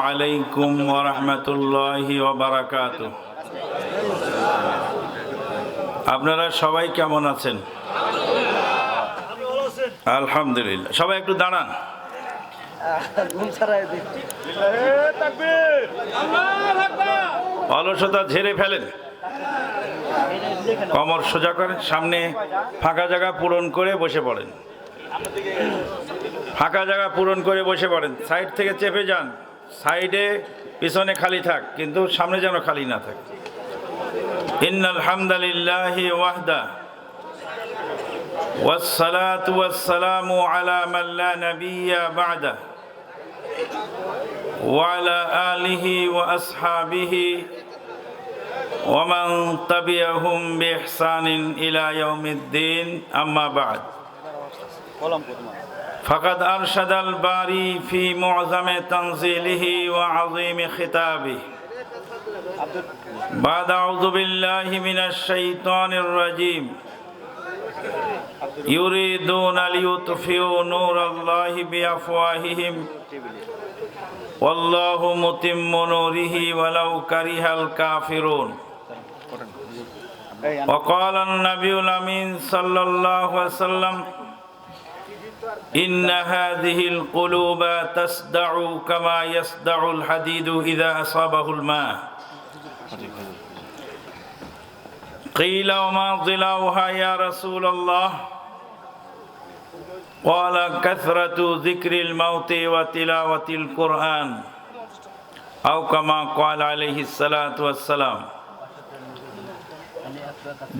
আলাইকুম ওয়া রাহমাতুল্লাহি ওয়া বারাকাতুহু। আপনারা সবাই কেমন আছেন? আলহামদুলিল্লাহ। সবাই একটু দাঁড়ান। অলসতা ঝেড়ে ফেলেন, কমর সোজা করেন, সামনে ফাঁকা জায়গা পূরণ করে বসে পড়েন। ফাঁকা জায়গা পূরণ করে বসে পড়েন। সাইড থেকে চেপে যান, সাইডে পিছনে খালি থাক, কিন্তু সামনে যেন খালি না থাকে। ইন্নাল হামদালিল্লাহি ওয়াহদা ওয়াসসালাতু ওয়াসসালামু আলা মান লা নাবিয়্যা বা'দা ওয়া আলা আলিহি ওয়া আসহাবিহি ওয়া মান তাবিআহুম বিইহসানিন ইলা ইয়াউমিদ্দিন, আম্মা বা'দ। ফাকাদ আরশাদাল বারি ফি মু'যামি তানজিলিহি ওয়া আযীমি খিতাবিহি। বা'দ আউযু বিল্লাহি মিনাশ শাইতানির রাজীম। ইউরিদুনা লিইউতফিউ নূরাল্লাহি বিআফওয়াহিহিম ওয়াল্লাহু মুতিম্মু নূরিহি ওয়ালাউ কারিহাল কাফিরুন। ওয়া ক্বালান নাবিয়ুল আমিন সাল্লাল্লাহু আলাইহি ওয়াসাল্লাম, ইন্না হাযিহিল কুলুবা তাসদাউ কামা ইয়াসদাউল হাদিদু ইযা আসাবাহুল মা। قيل وما ضلعها يا رسول الله؟ قال كثرة ذكر الموت وتلاوة القرآن أو كما قال عليه الصلاة والسلام।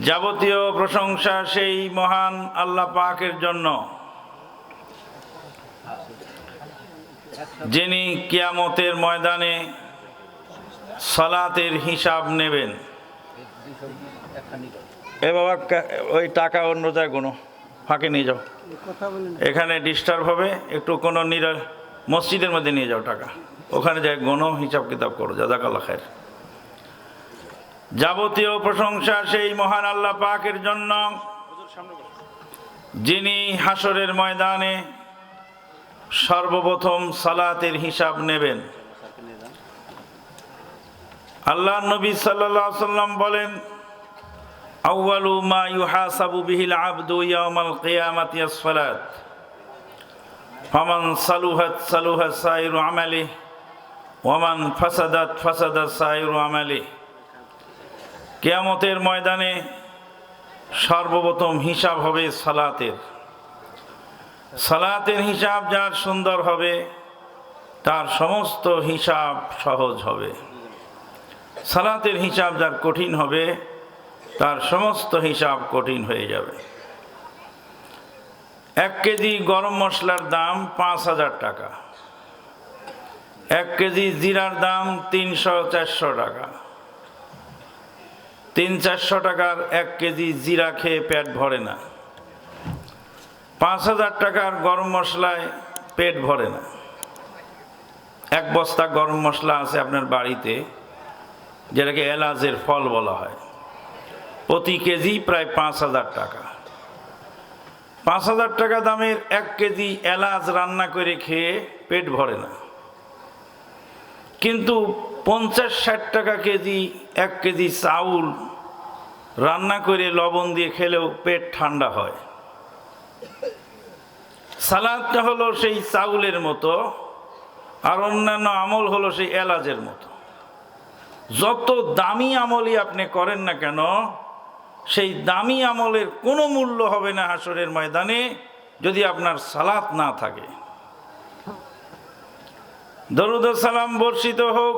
যাবতীয় প্রশংসা সেই মহান আল্লাহ পাকের জন্য, যিনি কিয়ামতের ময়দানে সালাতের হিসাব নেবেন। এ বাবা, ওই টাকা অন্য জায়গায় কোনো ফাঁকে নিয়ে যাও, এখানে ডিস্টার্ব হবে। একটু কোনো মসজিদের মধ্যে নিয়ে যাও টাকা, ওখানে যাই গোনো, হিসাব কিতাব করো। জাযাকাল্লাহ খায়ের। যাবতীয় প্রশংসা সেই মহান আল্লাহ পাকের জন্য, যিনি হাসরের ময়দানে সর্বপ্রথম সালাতের হিসাব নেবেন। আল্লাহ নবী সাল্লাল্লাহু আলাইহি ওয়াসাল্লাম বলেন, আউয়ালু মা ইউহাসাবু বিহিল আবদু ইয়াওমাল কিয়ামাতি আস-সালাত ফামান সালুহাত সালুহা সাইরু আমালিহি ওয়া মান ফাসাদাত ফাসাদা সাইরু আমালিহি। কিয়ামতের ময়দানে সর্বপ্রথম হিসাব হবে সালাতের। সালাতের হিসাব যার সুন্দর হবে, তার সমস্ত হিসাব সহজ হবে। সালাতের হিসাব যার কঠিন হবে, তার সমস্ত হিসাব কঠিন হয়ে যাবে। 1 কেজি গরম মশলার দাম 5,000 টাকা, 1 কেজি জিরার দাম 300-400 টাকা। 300-400 টাকার 1 কেজি জিরা খেয়ে পেট ভরে না। 5,000 টাকার গরম মশলায় পেট ভরে না। 1 বস্তা গরম মশলা আছে আপনার বাড়িতে, যেটাকে এলাচের ফল বলা হয়, প্রতি কেজি প্রায় 5,000 টাকা। 5,000 টাকা দামের 1 কেজি এলাচ রান্না করে খেয়ে পেট ভরে না। কিন্তু 50-60 টাকা কেজি 1 কেজি চাউল রান্না করে লবণ দিয়ে খেলেও পেট ঠান্ডা হয়। সালাদটা হলো সেই চাউলের মতো, আর অন্যান্য আমল হলো সেই এলাচের মতো। যত দামি আমলই আপনি করেন না কেন, সেই দামি আমলের কোনো মূল্য হবে না হাসরের ময়দানে যদি আপনার সালাত না থাকে। দরুদ ও সালাম বর্ষিত হোক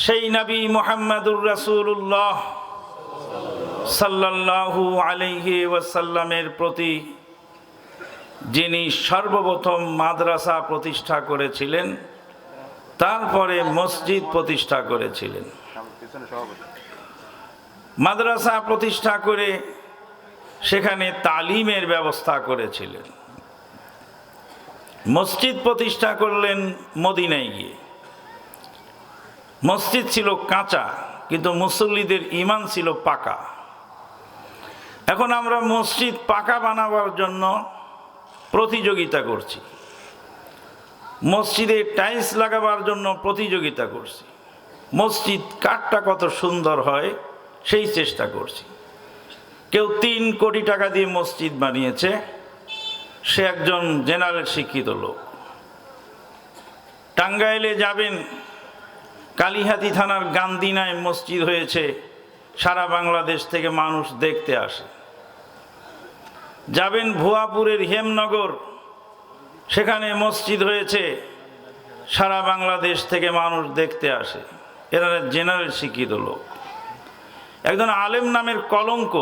সেই নবী মুহাম্মদুর রাসূলুল্লাহ সাল্লাল্লাহু আলাইহি ওয়াসাল্লামের প্রতি, যিনি সর্বপ্রথম মাদ্রাসা প্রতিষ্ঠা করেছিলেন, তারপরে মসজিদ প্রতিষ্ঠা করেছিলেন। মাদ্রাসা প্রতিষ্ঠা করে সেখানে তালিমের ব্যবস্থা করেছিলেন। মসজিদ প্রতিষ্ঠা করলেন মদিনায় গিয়ে। মসজিদ ছিল কাঁচা, কিন্তু মুসল্লিদের ঈমান ছিল পাকা। এখন আমরা মসজিদ পাকা বানাবার জন্য প্রতিযোগিতা করছি। মসজিদে টাইলস লাগাবার জন্য প্রতিযোগিতা করছি, মসজিদ কাঠটা কত সুন্দর হয় সেই চেষ্টা করছি। কেউ 3 কোটি টাকা দিয়ে মসজিদ বানিয়েছে, সে একজন জেনারেল শিক্ষিত লোক। টাঙ্গাইলে যাবেন, কালিহাতী থানার গান্দিনায় মসজিদ হয়েছে, সারা বাংলাদেশ থেকে মানুষ দেখতে আসে। যাবেন ভুয়াপুরের হেমনগর, সেখানে মসজিদ হয়েছে, সারা বাংলাদেশ থেকে মানুষ দেখতে আসে। এরা জেনারেল শিক্ষিত লোক। একজন আলেম নামের কলঙ্ক,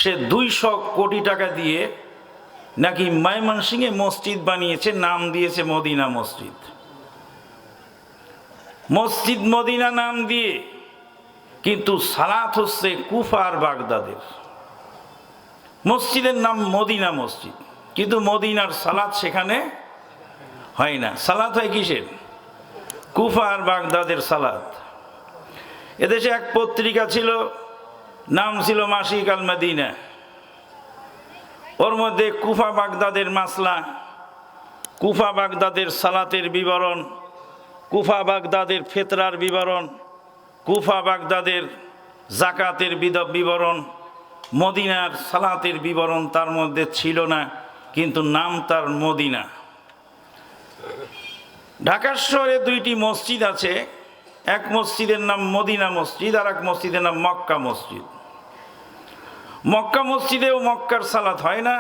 সে 200 কোটি টাকা দিয়ে নাকি ময়মনসিংহে মসজিদ বানিয়েছে, নাম দিয়েছে মদিনা মসজিদ। মসজিদ মদিনা নাম দিয়ে, কিন্তু সালাত হচ্ছে কুফা আর বাগদাদের। মসজিদের নাম মদিনা মসজিদ, কিন্তু মদিনার সালাত সেখানে হয় না। সালাত হয় কিসের? কুফা আর বাগদাদের সালাত। এদেশে এক পত্রিকা ছিল, নাম ছিল মাসিক আল মদিনা। ওর মধ্যে কুফা বাগদাদের মাসলা, কুফা বাগদাদের সালাতের বিবরণ, কুফা বাগদাদের ফেতরার বিবরণ, কুফা বাগদাদের জাকাতের বিবরণ, মদিনার সালাতের বিবরণ তার মধ্যে ছিল না, কিন্তু নাম তার মদিনা। ঢাকা শহরে 2টি মসজিদ আছে, এক মসজিদের নাম মদিনা মসজিদ, আর এক মসজিদের নাম মক্কা মসজিদ। মক্কা মসজিদেও মক্কার সালাত হয় না,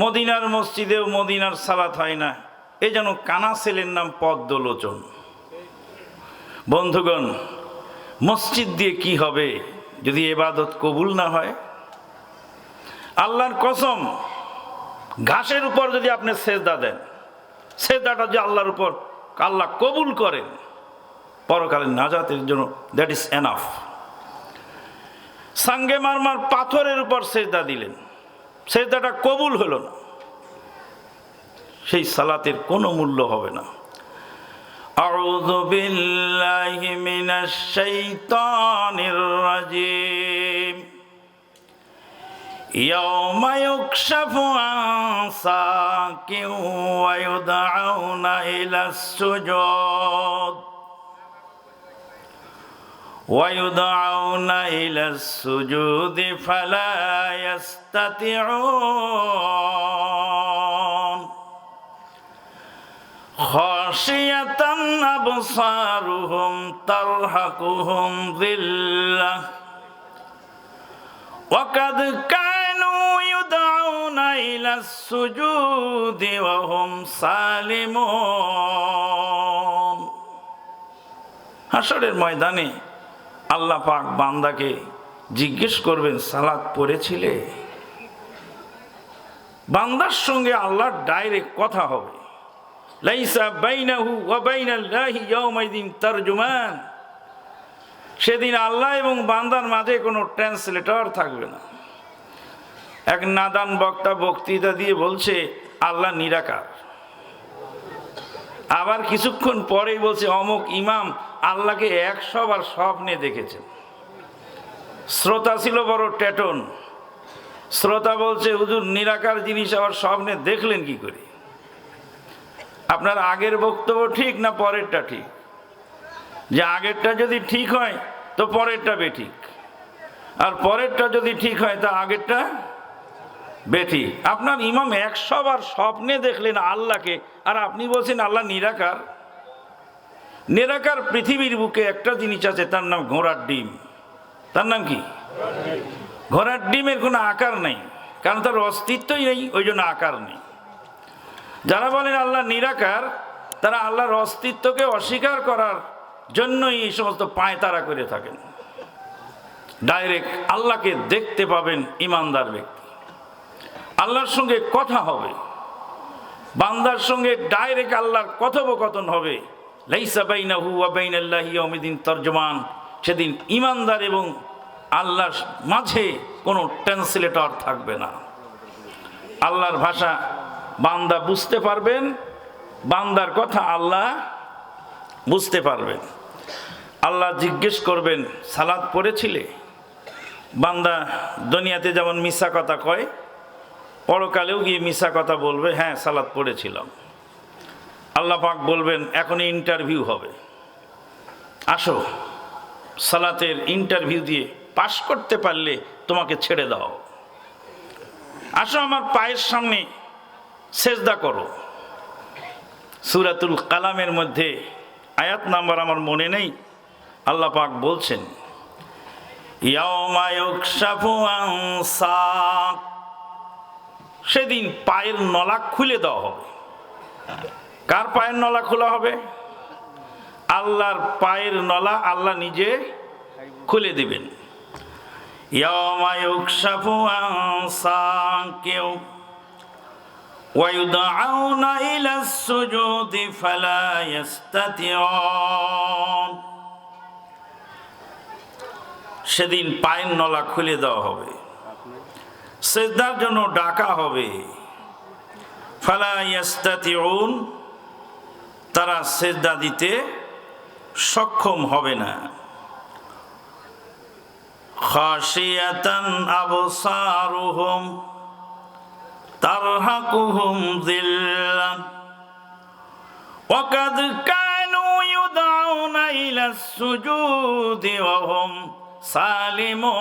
মদিনার মসজিদেও মদিনার সালাত হয় না। এই যেন কানা ছেলের নাম পদ্মলোচন। বন্ধুগণ, মসজিদ দিয়ে কি হবে যদি ইবাদত কবুল না হয়? আল্লাহর কসম, ঘাসের উপর যদি আপনি সেজদা দেন, সেজদাটা যে আল্লাহর উপর আল্লাহ কবুল করেন পরকালের নাজাতের জন্য, দ্যাট ইজ এনাফ। সাঙ্গে মারমার পাথরের উপর সেজদা দিলেন, সেজদাটা কবুল হলো না, সেই সালাতের কোনো মূল্য হবে না। আউযু বিল্লাহি মিনাশ শাইতানির রাজিম। ইয়াওমা ইউকশাফু আন সাকিন ওয়া ইউদআউনা ইলাস সুজুদ وَيُدْعَوْنَ إِلَى السُّجُودِ فَلَا يَسْتَطِيعُونَ خَاشِعَةً أَبْصَارُهُمْ تَرْهَقُهُمْ ذِلَّةٌ وَقَدْ كَانُوا يُدْعَوْنَ إِلَى السُّجُودِ وَهُمْ سَالِمُونَ। হাশরের ময়দানে আল্লাহ পাক বান্দাকে জিজ্ঞেস করবেন, সালাত পড়েছিলে? বান্দার সঙ্গে আল্লাহর ডাইরেক্ট কথা হবে। লাইসা বাইনাহু ওয়া বাইনাল্লাহি ইয়াউমাইদিন তারজুমান। সেদিন আল্লাহ এবং বান্দার মাঝে কোনো ট্রান্সলেটর থাকবে না। এক নাদান বক্তা বক্তৃতা দিয়ে বলছে আল্লাহ নিরাকার, আবার কিছুক্ষণ পরেই বলছে অমুক ইমাম আল্লাহকে 100 বার স্বপ্নে দেখেছেন। শ্রোতা ছিল বড় টেটন। শ্রোতা বলছে, হুজুর নিরাকার জিনিস আবার স্বপ্নে দেখলেন কি করে? আপনার আগের বক্তব্য ঠিক না পরেরটা ঠিক? যে আগেরটা যদি ঠিক হয় তো পরেরটা বেঠিক, আর পরেরটা যদি ঠিক হয় তা আগেরটা বেঠিক। আপনার ইমাম 100 বার স্বপ্নে দেখলেন আল্লাহকে, আর আপনি বলছেন আল্লাহ নিরাকার। নিরাকার পৃথিবীর বুকে একটা জিনিস আছে, তার নাম ঘোড়ার ডিম। তার নাম কি? ঘোড়ার ডিমের কোনো আকার নেই, কারণ তার অস্তিত্বই নেই, ওই জন্য আকার নেই। যারা বলেন আল্লাহ নিরাকার, তারা আল্লাহর অস্তিত্বকে অস্বীকার করার জন্যই এই সমস্ত পায়তারা করে থাকেন। ডাইরেক্ট আল্লাহকে দেখতে পাবেন ইমানদার ব্যক্তি, আল্লাহর সঙ্গে কথা হবে, বান্দার সঙ্গে ডাইরেক্ট আল্লাহর কথোপকথন হবে। লাইসা বাইনাহু ওয়া বাইনাল্লাহি ইয়াউমিদিন তারজুমান। সেদিন ইমানদার এবং আল্লাহর মাঝে কোনো ট্রান্সলেটর থাকবে না। আল্লাহর ভাষা বান্দা বুঝতে পারবেন, বান্দার কথা আল্লাহ বুঝতে পারবেন। আল্লাহ জিজ্ঞেস করবেন, সালাত পড়েছিলে? বান্দা দুনিয়াতে যেমন মিথ্যা কথা কয়, পরকালেও গিয়ে মিথ্যা কথা বলবে, হ্যাঁ সালাত পড়েছিলাম। আল্লাহ পাক বলবেন এখন ইন্টারভিউ হবে, আসো সালাতের ইন্টারভিউ দিয়ে পাশ করতে পারলে তোমাকে ছেড়ে দাও, আসো আমার পায়ের সামনে সেজদা করো। সূরাতুল কালামের মধ্যে আয়াত নাম্বার আমার মনে নেই, আল্লাহ পাক বলছেন ইয়াউমা ইউকশাফু আন সাক, সেদিন পায়ের নলা খুলে দেওয়া হবে। কার পায়ের নলা খোলা হবে? আল্লাহর পায়ের নলা আল্লাহ নিজে খুলে দিবেন। ইয়াউমা ইউকশাফু আন সাকিউ ওয়া ইউদআউনা ইলাস সুজুদি ফালা ইস্তাতিউন, সেদিন পায়ের নলা খুলে দেওয়া হবে, সেজদার জন্য ডাকা হবে। ফালা ইস্তাতিউন, তারা সেজদা দিতে সক্ষম হবে না। খাশিয়াতান আবসারুহুম তারহাকুহুম যিল্লাহ ওয়া কাদ কানু ইউদআউনা ইলাস সুজুদি ওয়া হুম সালিমুন,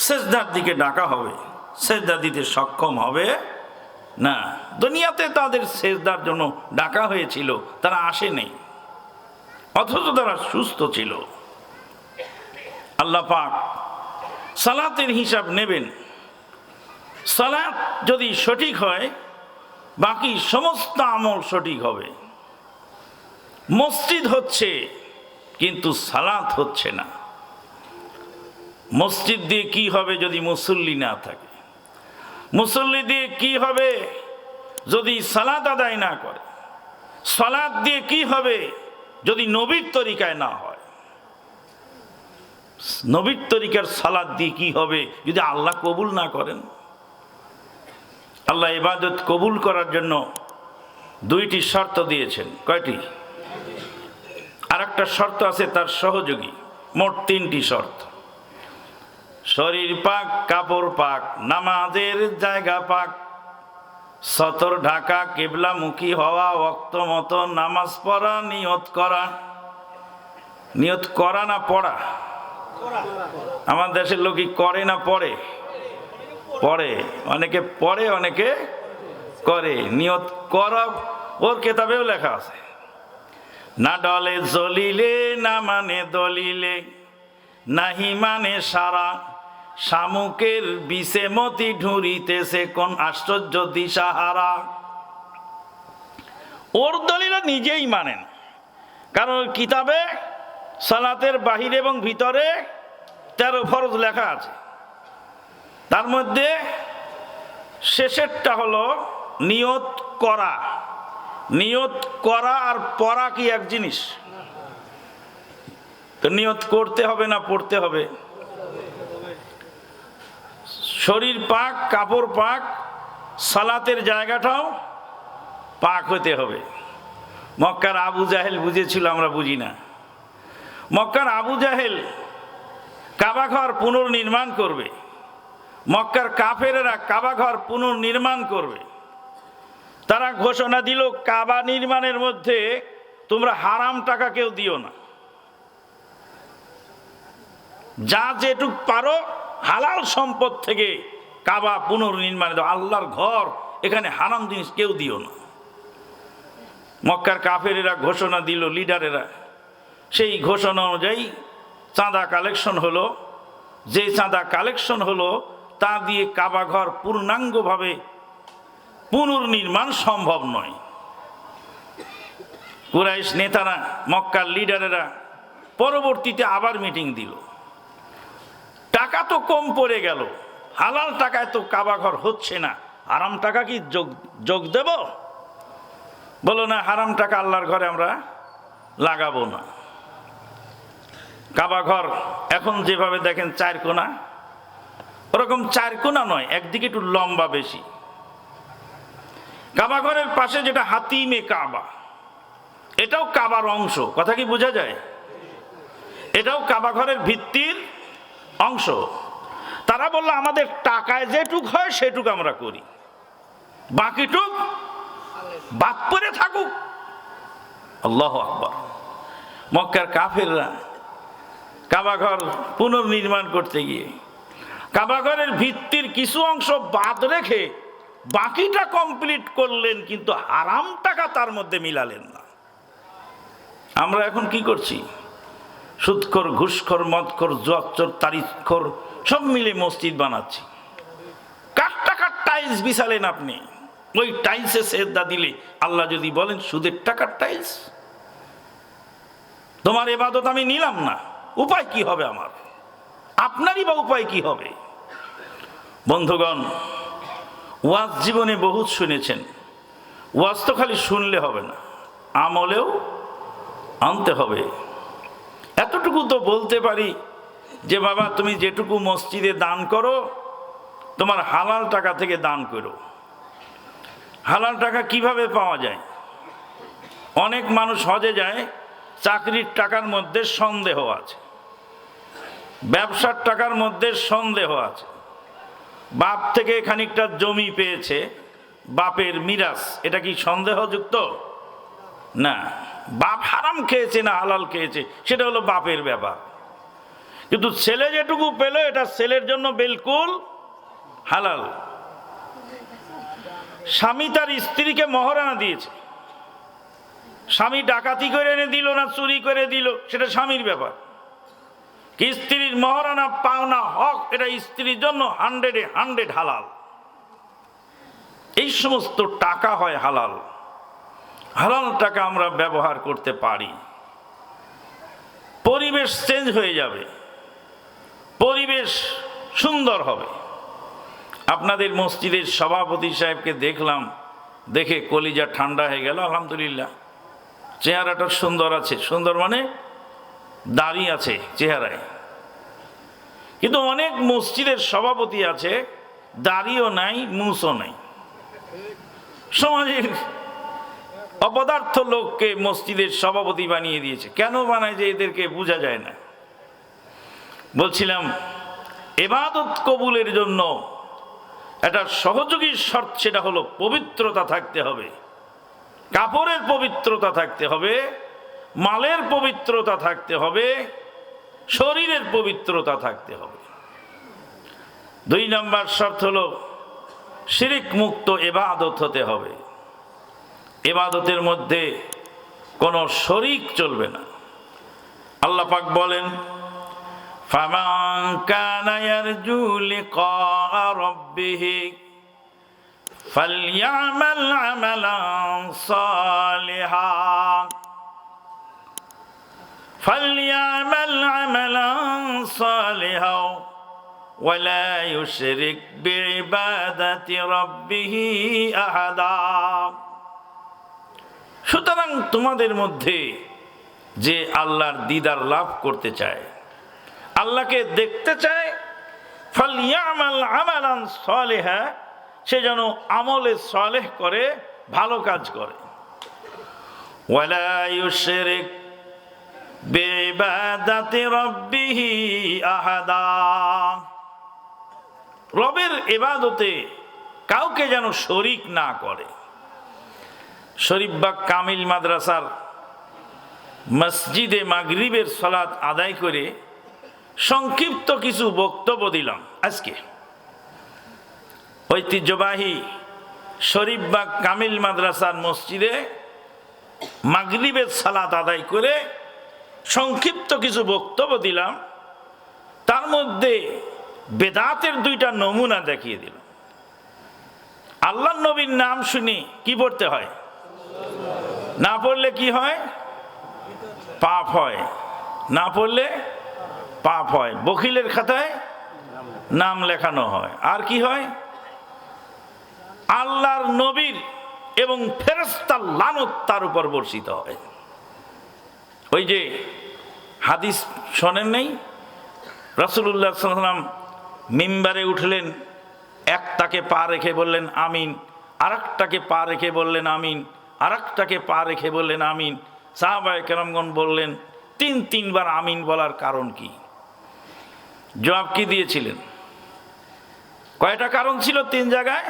সেজদার দিকে ডাকা হবে, সেজদা দিতে সক্ষম হবে না। দুনিয়াতে তাদের সেজদার জন্য ডাকা হয়েছিল, তারা আসেনি, অথচ তারা সুস্থ ছিল। আল্লাহ পাক সালাতের হিসাব নেবেন। সালাত যদি সঠিক হয় বাকি সমস্ত আমল সঠিক হবে। মসজিদ হচ্ছে কিন্তু সালাত হচ্ছে না। মসজিদ দিয়ে কি হবে যদি মুসল্লি না থাকে? মুসল্লি দিয়ে কি হবে যদি সালাত আদায় না করে? সালাত দিয়ে কি হবে যদি নবীর তরিকায় না হয়? নবীর তরিকার সালাত দিয়ে কি হবে যদি আল্লাহ কবুল না করেন? আল্লাহ ইবাদত কবুল করার জন্য দুইটি শর্ত দিয়েছেন। কয়টি? আর একটা শর্ত আছে তার সহযোগী, মোট তিনটি শর্ত। শরীর পাক, কাপড় পাক, নামাজের জায়গা পাক, সতর ঢাকা, কিবলামুখী হওয়া, ওয়াক্ত মতো নামাজ পড়া, নিয়ত করা। নিয়ত করা না পড়া? আমার দেশের লোকই করে না পড়ে? পড়ে, অনেকে পড়ে অনেকে করে। নিয়ত করা ওর কেতাবেও লেখা আছে। না ডলে জলিলে, না মানে দলিলে, নাহি মানে সারা, শামুকের বিষে মতি ঢুরিতেছে কোন আশ্চর্য দিশাহারা। ওর দলিল নিজেই মানেন, কারণ কিতাবে সালাতের বাহিরে এবং ভিতরে 13 ফরজ লেখা আছে। তার মধ্যে শেষেরটা হলো নিয়ত করা। নিয়ত করা আর পড়া কি এক জিনিস? তো নিয়ত করতে হবে না পড়তে হবে? শরীর পাক, কাপড় পাক, সালাতের জায়গাটাও পাক হতে হবে। মক্কার আবু জাহেল বুঝেছিল, আমরা বুঝি না। মক্কার আবু জাহেল কাবাঘর পুনর্নির্মাণ করবে, মক্কার কাফেরেরা কাবাঘর পুনর্নির্মাণ করবে। তারা ঘোষণা দিল কাবা নির্মাণের মধ্যে তোমরা হারাম টাকা কেউ দিও না, যা যেটুক পারো হালাল সম্পদ থেকে কাবা পুনর্নির্মাণ দাও। আল্লাহর ঘর, এখানে হারাম জিনিস কেউ দিও না। মক্কার কাফেরেরা ঘোষণা দিল, লিডারেরা। সেই ঘোষণা অনুযায়ী চাঁদা কালেকশন হলো। যে চাঁদা কালেকশন হলো তা দিয়ে কাবা ঘর পূর্ণাঙ্গভাবে পুনর্নির্মাণ সম্ভব নয়। কুরাইশ নেতারা, মক্কার লিডারেরা পরবর্তীতে আবার মিটিং দিল। টাকা তো কম পড়ে গেল, হালাল টাকায় তো কাবা ঘর হচ্ছে না, হারাম টাকা কি যোগ দেব? বলো না, হারাম টাকা আল্লাহর ঘরে আমরা লাগাবো না। কাবা ঘর এখন যেভাবে দেখেন 4 কোণা, ওরকম 4 কোণা নয়, একদিকে একটু লম্বা বেশি। কাবা ঘরের পাশে যেটা হাতিমে কাবা, এটাও কাবার অংশ। কথা কি বোঝা যায়? এটাও কাবা ঘরের ভিত্তির অংশ। তারা বললো আমাদের টাকায় যেটুক হয় সেটুক আমরা করি, বাকিটুক বাদ পড়ে থাকুক। আল্লাহু আকবার। মক্কার কাফেররা কাবাঘর পুনর্নির্মাণ করতে গিয়ে কাবাঘরের ভিত্তির কিছু অংশ বাদ রেখে বাকিটা কমপ্লিট করলেন, কিন্তু হারাম টাকা তার মধ্যে মিলালেন না। আমরা এখন কি করছি? সুদখোর, ঘুষখোর, মদখোর, জুয়াচোর, তারিখখোর সব মিলে মসজিদ বানাচ্ছি। কার টাকার টাইলস বিছালেন আপনি? ওই টাইলসে সেজদা দিলে আল্লাহ যদি বলেন সুদের টাকার টাইলস, তোমার ইবাদত আমি নিলাম না, উপায় কি হবে আমার? আপনারই বা উপায় কি হবে? বন্ধুগণ, ওয়াজ জীবনে বহুত শুনেছেন। ওয়াজ তো খালি শুনলে হবে না, আমলেও আনতে হবে। এতটুকু তো বলতে পারি যে বাবা, তুমি যেটুকু মসজিদে দান করো তোমার হালাল টাকা থেকে দান করো। হালাল টাকা কিভাবে পাওয়া যায়? অনেক মানুষ হজে যায়, চাকরির টাকার মধ্যে সন্দেহ আছে, ব্যবসার টাকার মধ্যে সন্দেহ আছে, বাপ থেকে খানিকটা জমি পেয়েছে, বাপের মিরাস, এটা কি সন্দেহযুক্ত? না। বাপ হারাম খেয়েছে না হালাল খেয়েছে সেটা হলো বাপের ব্যাপার, কিন্তু ছেলে যেটুকু পেল এটা ছেলের জন্য বিলকুল হালাল। স্বামী তার স্ত্রীকে মহারানা দিয়েছে, স্বামী ডাকাতি করে এনে দিল না চুরি করে দিল সেটা স্বামীর ব্যাপার, কি স্ত্রীর মহারানা পাওনা হক এটা স্ত্রীর জন্য 100% হালাল। এই সমস্ত টাকা হয় হালাল। হালাল টাকা আমরা ব্যবহার করতে পারি। পরিবেশ চেঞ্জ হয়ে যাবে, পরিবেশ সুন্দর হবে। আপনাদের মসজিদের সভাপতি সাহেবকে দেখলাম, দেখে কলিজা ঠান্ডা হয়ে গেল। আলহামদুলিল্লাহ, চেহারাটা সুন্দর আছে। সুন্দর মানে দাড়ি আছে চেহারায়, কিন্তু অনেক মসজিদের সভাপতি আছে দাড়িও নাই, মুছও নাই। সমাজের অপদার্থ লোককে মসজিদের সভাপতি বানিয়ে দিয়েছে। কেন বানায় যে এদেরকে বোঝা যায় না। বলছিলাম, ইবাদত কবুলের জন্য একটা সহযোগী শর্ত, সেটা হলো পবিত্রতা থাকতে হবে। কাপড়ের পবিত্রতা থাকতে হবে, মালের পবিত্রতা থাকতে হবে, শরীরের পবিত্রতা থাকতে হবে। 2 নম্বর শর্ত হলো শিরিক মুক্ত ইবাদত হতে হবে। ইবাদতের মধ্যে কোনো শরিক চলবে না। আল্লাহ পাক বলেন, ফামান কানা ইয়ারজু লিকা রাব্বিহি ফালইয়ামাল আমালান সালিহান ওয়ালা ইউশরিক বিইবাদাতি রাব্বিহি আহাদা। সুতরাং তোমাদের মধ্যে যে আল্লাহর দিদার লাভ করতে চায়, আল্লাহকে দেখতে চায়, ফালইয়ামাল আমালান সালিহা, সে যেন আমলে সালেহ করে, ভালো কাজ করে। ওয়ালা ইউশরিক বিইবাদাতি রাব্বিহি আহাদা, রবের ইবাদতে কাউকে যেন শরিক না করে। শরীফবাগ কামিল মাদ্রাসার মসজিদে মাগরিবের সালাত আদায় করে সংক্ষিপ্ত কিছু বক্তব্য দিলাম। আজকে ঐতিহ্যবাহী শরীফবাগ কামিল মাদ্রাসার মসজিদে মাগরিবের সালাত আদায় করে সংক্ষিপ্ত কিছু বক্তব্য দিলাম। তার মধ্যে বেদাতের 2টা নমুনা দেখিয়ে দিলাম। আল্লাহর নবীর নাম শুনি কি পড়তে হয়? না পড়লে কি হয়? পাপ হয়। না পড়লে পাপ হয়। বখিলের খাতায় নাম লেখানো হয়। আর কি হয়? আল্লাহর নবীর এবং ফেরেশতার লানত তার উপর বর্ষিত হয়। ওই যে হাদিস শোনেন নাই? রাসূলুল্লাহ সাল্লাল্লাহু আলাইহি ওয়াসাল্লাম মিম্বারে উঠলেন, একটাকে পা রেখে বললেন আমিন, আরেকটাকে পা রেখে বললেন আমিন, আরেকটাকে পা রেখে বললেন আমিন। সাহাবায়ে কেরামগণ বললেন 3বার আমিন বলার কারণ কি? জবাব কি দিয়েছিলেন? কয়টা কারণ ছিল 3 জায়গায়?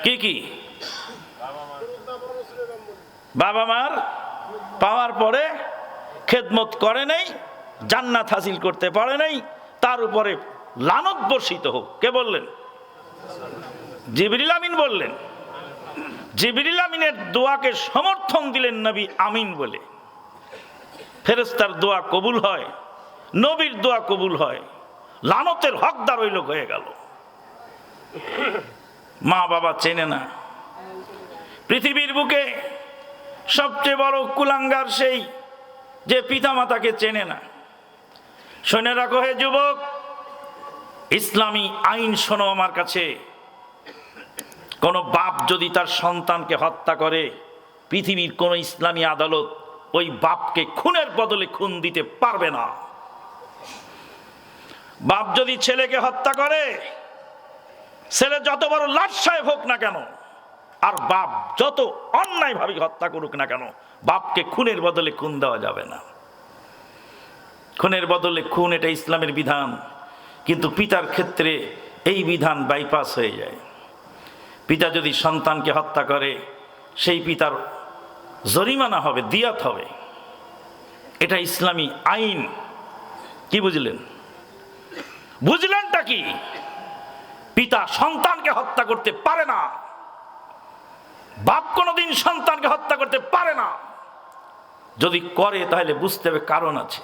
কি কি? বাবা মার পাওয়ার পরে খেদমত করে নাই, জান্নাত হাসিল করতে পারে নাই, তার উপরে লানত বর্ষিত হোক। কে বললেন? জিবরিল আমিন বললেন। জিবরিল আমিনের দোয়াকে সমর্থন দিলেন নবী আমিন বলে। ফেরেশতার দোয়া কবুল হয়, নবীর দোয়া কবুল হয়, লানতের হকদার ওই লোক হয়ে গেল। মা বাবা চেনে না। পৃথিবীর বুকে সবচেয়ে বড় কুলাঙ্গার সেই যে পিতা মাতাকে চেনে না। শুনে রাখো হে যুবক, ইসলামী আইন শোনো আমার কাছে। কোন বাপ যদি তার সন্তানকে হত্যা করে, পৃথিবীর কোন ইসলামী আদালত ওই বাপকে খুনের বদলে খুন দিতে পারবে না। বাপ যদি ছেলেকে হত্যা করে, ছেলে যত বড় লাট সাহেব হোক না কেন, আর বাপ যত অন্যায় ভাবে হত্যা করুক না কেন, বাপকে খুনের বদলে খুন দেওয়া যাবে না। খুনের বদলে খুন, এটা ইসলামের বিধান। কিন্তু পিতার ক্ষেত্রে এই বিধান বাইপাস হয়ে যায়। পিতা যদি সন্তানকে হত্যা করে, সেই পিতার জরিমানা হবে, দিয়াত হবে। এটা ইসলামী আইন। কি বুঝলেন? বুঝলেনটা কি? পিতা সন্তানকে হত্যা করতে পারে না, বাপ কোনোদিন সন্তানকে হত্যা করতে পারে না। যদি করে তাহলে বুঝতে হবে কারণ আছে।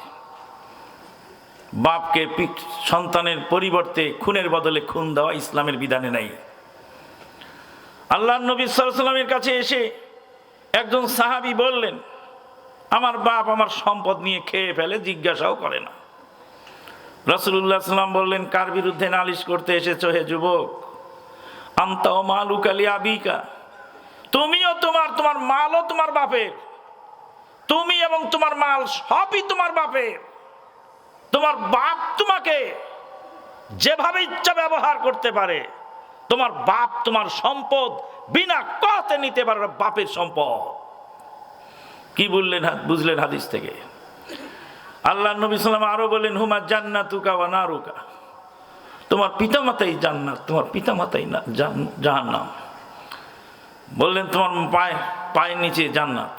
বাপকে সন্তানের পরিবর্তে খুনের বদলে খুন দেওয়া ইসলামের বিধানে নাই। আল্লাহর নবী সাল্লাল্লাহু আলাইহি ওয়াসাল্লামের কাছে এসে একজন সাহাবী বললেন, আমার বাপ আমার সম্পদ নিয়ে খেয়ে ফেলে, জিজ্ঞাসাও করে না। রাসূলুল্লাহ সাল্লাল্লাহু আলাইহি ওয়াসাল্লাম বললেন, কার বিরুদ্ধে নালিশ করতে এসেছো হে যুবক? আনতা ওয়া মালুকা লিআবিকা, তুমিও তোমার মালও তোমার বাপের, তুমি এবং তোমার মাল সবই তোমার বাপের। তোমার বাপ তোমাকে যেভাবে ইচ্ছা ব্যবহার করতে পারে। তোমার বাপ তোমার সম্পদ বিনা কথাতে নিতে পারে, বাপের সম্পদ। কি বললেন? বুঝলেন হাদিস থেকে? আল্লাহ নবী সাল্লাল্লাহু আলাইহি ওয়াসাল্লাম আরো বললেন, হুমা জান্নাতুকা ওয়া নারুকা, তোমার পিতামাতাই জান্নাত, তোমার পিতামাতাই না জাহান্নাম। বললেন, তোমার পায়ের নিচে জান্নাত।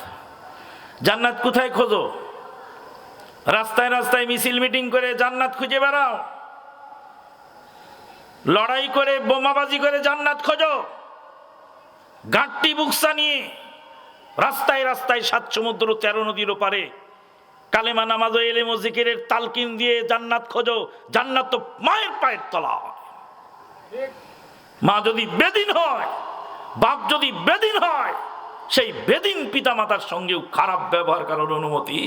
জান্নাত কোথায় খোঁজো? রাস্তায় রাস্তায় মিছিল মিটিং করে জান্নাত খুঁজে বেড়াও, লড়াই করে বোমাবাজি করে জান্নাত খোঁজো, গাঁটটি বুকসা নিয়ে রাস্তায় রাস্তায় 7 সমুদ্র 13 নদীর ওপারে কালেমা নামাজ ও ইলম ও জিকিরের তালকিন দিয়ে জান্নাত খোঁজো। জান্নাত তো মায়ের পায়ের তলা। মা যদি বেদিন হয়, বাপ যদি বেদিন হয়, সেই বেদিন পিতা মাতার সঙ্গেও খারাপ ব্যবহার করার অনুমতি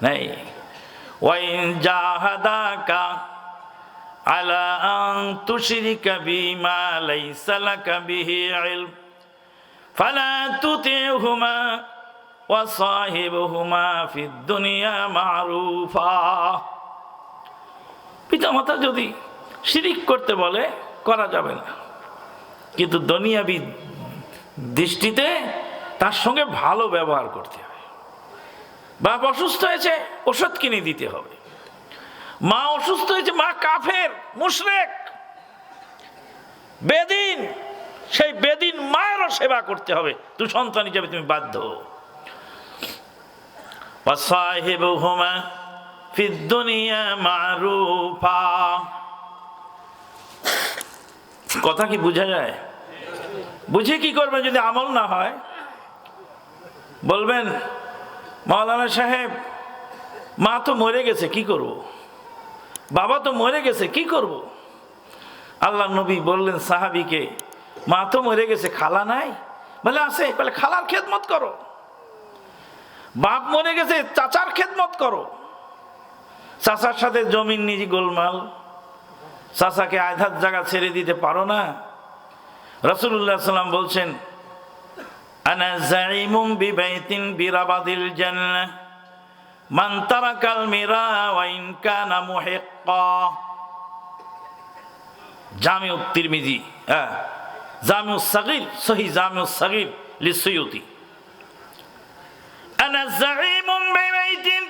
নেই। ওয়াইন জাহাদাকা আলা আন তুশরিকা বিমা লাইসা লাকা বিহি ইলম ফালা তুতিহুমা ওয়া সাহিবহুমা ফিদ দুনিয়া মারুফা। পিতামাতা যদি শিরিক করতে বলে, করা যাবে না, কিন্তু দুনিয়াবি দৃষ্টিতে তার সঙ্গে ভালো ব্যবহার করতে হবে। বাপ অসুস্থ হয়েছে, ওষুধ কিনে দিতে হবে। মা অসুস্থ হয়েছে, মা কাফের মুশরিক বেদিন, সেই বেদিন মায়েরও সেবা করতে হবে। তুই সন্তান হিসেবে তুমি বাধ্য। ওয়াসাহিবুহুমা ফিদ দুনিয়া মারুফা। কথা কি বোঝা যায়? বুঝে কি করবেন যদি আমল না হয়? বলবেন, মাওলানা সাহেব, মা তো মরে গেছে, কি করব? বাবা তো মরে গেছে, কি করব? আল্লাহ নবী বললেন সাহাবীকে, মা তো মরে গেছে, খালা নাই? বলে আছে। বলে খালার খেদমত করো। বাপ মরে গেছে, চাচার খেদমত করো। চাচার সাথে জমিন নিজি গোলমাল, চাচাকে আধার জায়গা ছেড়ে দিতে পারো না? রাসূলুল্লাহ সাল্লাল্লাহু আলাইহি ওয়াসাল্লাম বলছেন, আনা যাইমুম বিবাইতিন বিরাবাদিল জান্নাহ মান তারাকাল মিরা ওয়া ইন কানা মুহিক্কা। জামিউত তিরমিজি, জামিউস সাগীর, সহিহ জামিউস সাগীর লিসুয়ুতি। আনা যাইমুম বিবাইতিন,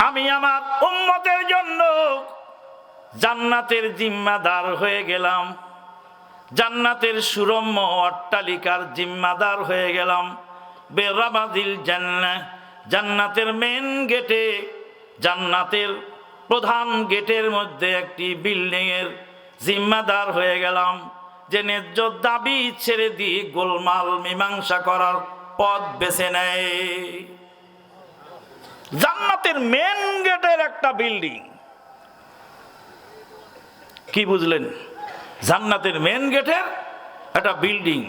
আমি আমার উম্মতের জন্য জান্নাতের জিম্মাদার হয়ে গেলাম। জান্নাতের সুরম্য অট্টালিকার জিম্মাদার হয়ে গেলাম। বেরাবাদিল জান্নাহ, জান্নাতের মেন গেটে, জান্নাতের প্রধান গেটের মধ্যে একটি বিল্ডিং এর জিম্মাদার হয়ে গেলাম, যে ন্যায্য দাবি ছেড়ে দিয়ে গোলমাল মীমাংসা করার পথ বেছে নেয়। জান্নাতের মেন গেটের একটা বিল্ডিং, কি বুঝলেন? জান্নাতের মেন গেটের একটা বিল্ডিং,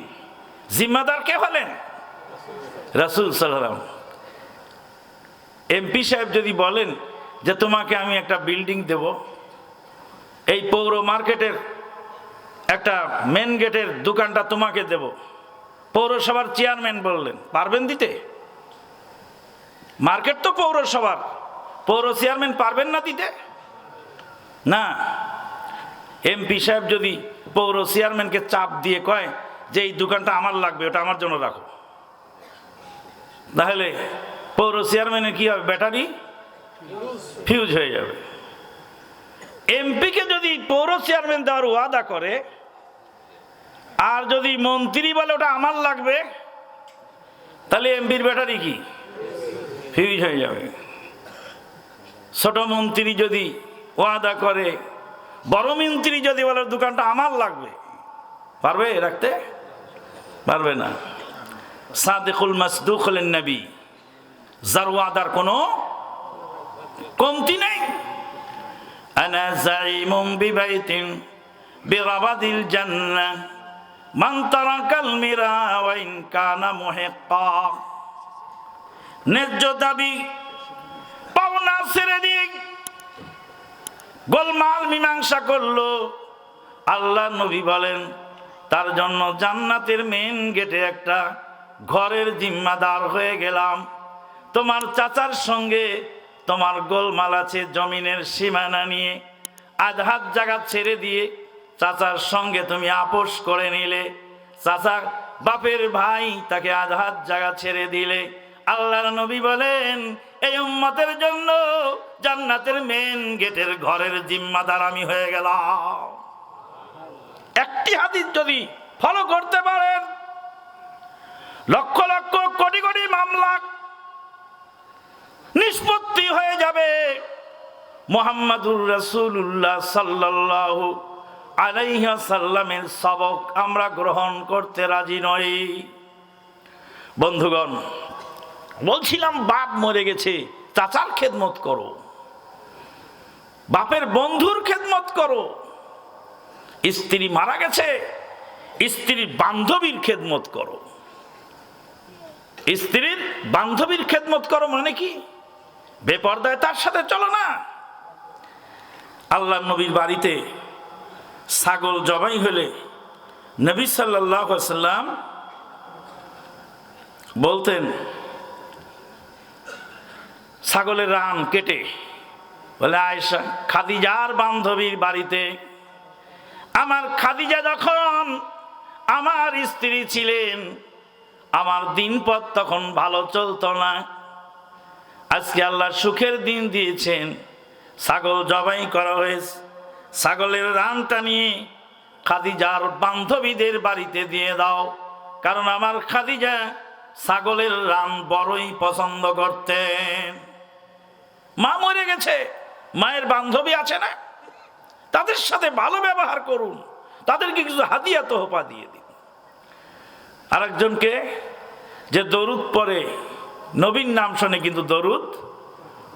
জিম্মাদার কে হলেন? রাসূল সাল্লাল্লাহু আলাইহি ওয়াসাল্লাম। এমপি সাহেব যদি বলেন যে তোমাকে আমি একটা বিল্ডিং দেব, এই পৌর মার্কেটের একটা মেন গেটের দোকানটা তোমাকে দেব, পৌরসভার চেয়ারম্যান বললেন, পারবেন দিতে? মার্কেট তো পৌরসভার, পৌর চেয়ারম্যান পারবেন না দিতে? না। এমপি সাহেব যদি পৌর চেয়ারম্যানকে চাপ দিয়ে কয় যে এই দোকানটা আমার লাগবে, ওটা আমার জন্য রাখো, তাহলে পৌর চেয়ারম্যানের কি হবে? ব্যাটারি ফিউজ হয়ে যাবে। এমপিকে যদি পৌর চেয়ারম্যান দেওয়ার ওয়াদা করে, আর যদি মন্ত্রী বলে ওটা আমার লাগবে, তাহলে এমপির ব্যাটারি কি ফিউজ হয়ে যাবে। ছোট মন্ত্রী যদি ওয়াদা করে, বড় মন্ত্রী যদি বলে দোকানটা আমার লাগবে, পারবে রাখতে? পারবে না। সাদিকুল মাসদুক হলেন নবী, যার ওয়াদার কোনো কমতি নেই। আনা যাইমুম বিবাইতিন বিরাবাদিল জান্নাহ মান তারাকাল মিরা ওয়া ইন কানা মুহিক্কা। ন্যায্য দাবি পাওনা ছেড়ে দিয়ে গোলমাল মীমাংসা করলো, আল্লাহ নবী বলেন তার জন্য জান্নাতের মেন গেটে একটা ঘরের জিম্মাদার হয়ে গেলাম। তোমার চাচার সঙ্গে তোমার গোলমাল আছে জমিনের সীমানা নিয়ে, আধহাত জায়গা ছেড়ে দিয়ে চাচার সঙ্গে তুমি আপোষ করে নিলে, চাচা বাপের ভাই, তাকে আধহাত জায়গা ছেড়ে দিলে। আল্লাহর নবী বলেন এই উম্মতের জন্য জান্নাতের মেন গেটের ঘরের জিম্মাদার আমি হয়ে গেলাম। একটি হাদিস যদি ফলো করতে পারেন, লক্ষ লক্ষ কোটি কোটি মামলা নিষ্পত্তি হয়ে যাবে। মুহাম্মাদুর রাসূলুল্লাহ সাল্লাল্লাহু আলাইহি ওয়াসাল্লামের সবক আমরা গ্রহণ করতে রাজি নই। বন্ধুগণ, বলছিলাম বাপ মরে গেছে, চাচার খেদমত করো, বাপের বন্ধুর খেদমত করো। স্ত্রী মারা গেছে, স্ত্রীর বান্ধবীর খেদমত করো। স্ত্রীর বান্ধবীর খেদমত করো মানে কি? বেপরদায় তার সাথে চলো না। আল্লাহ নবীর বাড়িতে ছাগল জবাই হলে নবী সাল্লাল্লাহু আলাইহি ওয়াসাল্লাম বলতেন, ছাগলের রান কেটে বলে, আয়েশা খাদিজার বান্ধবীর বাড়িতে, আমার খাদিজা যখন আমার স্ত্রী ছিলেন, আমার দিনপথ তখন ভালো চলতো না। আজকে আল্লাহ সুখের দিন দিয়েছেন, ছাগল জবাই করা হয়েছে, ছাগলের রানটা নিয়ে খাদিজার বান্ধবীদের বাড়িতে দিয়ে দাও, কারণ আমার খাদিজা ছাগলের রান বড়ই পছন্দ করতেন। মা মরে গেছে, মায়ের বান্ধবী আছে না, তাদের সাথে ভালো ব্যবহার করুন, তাদেরকে কিছু হাদিয়া তোহফা দিয়ে দিন। আরেকজনকে যে দরুদ পড়ে, নবীর নাম শোনে কিন্তু দরুদ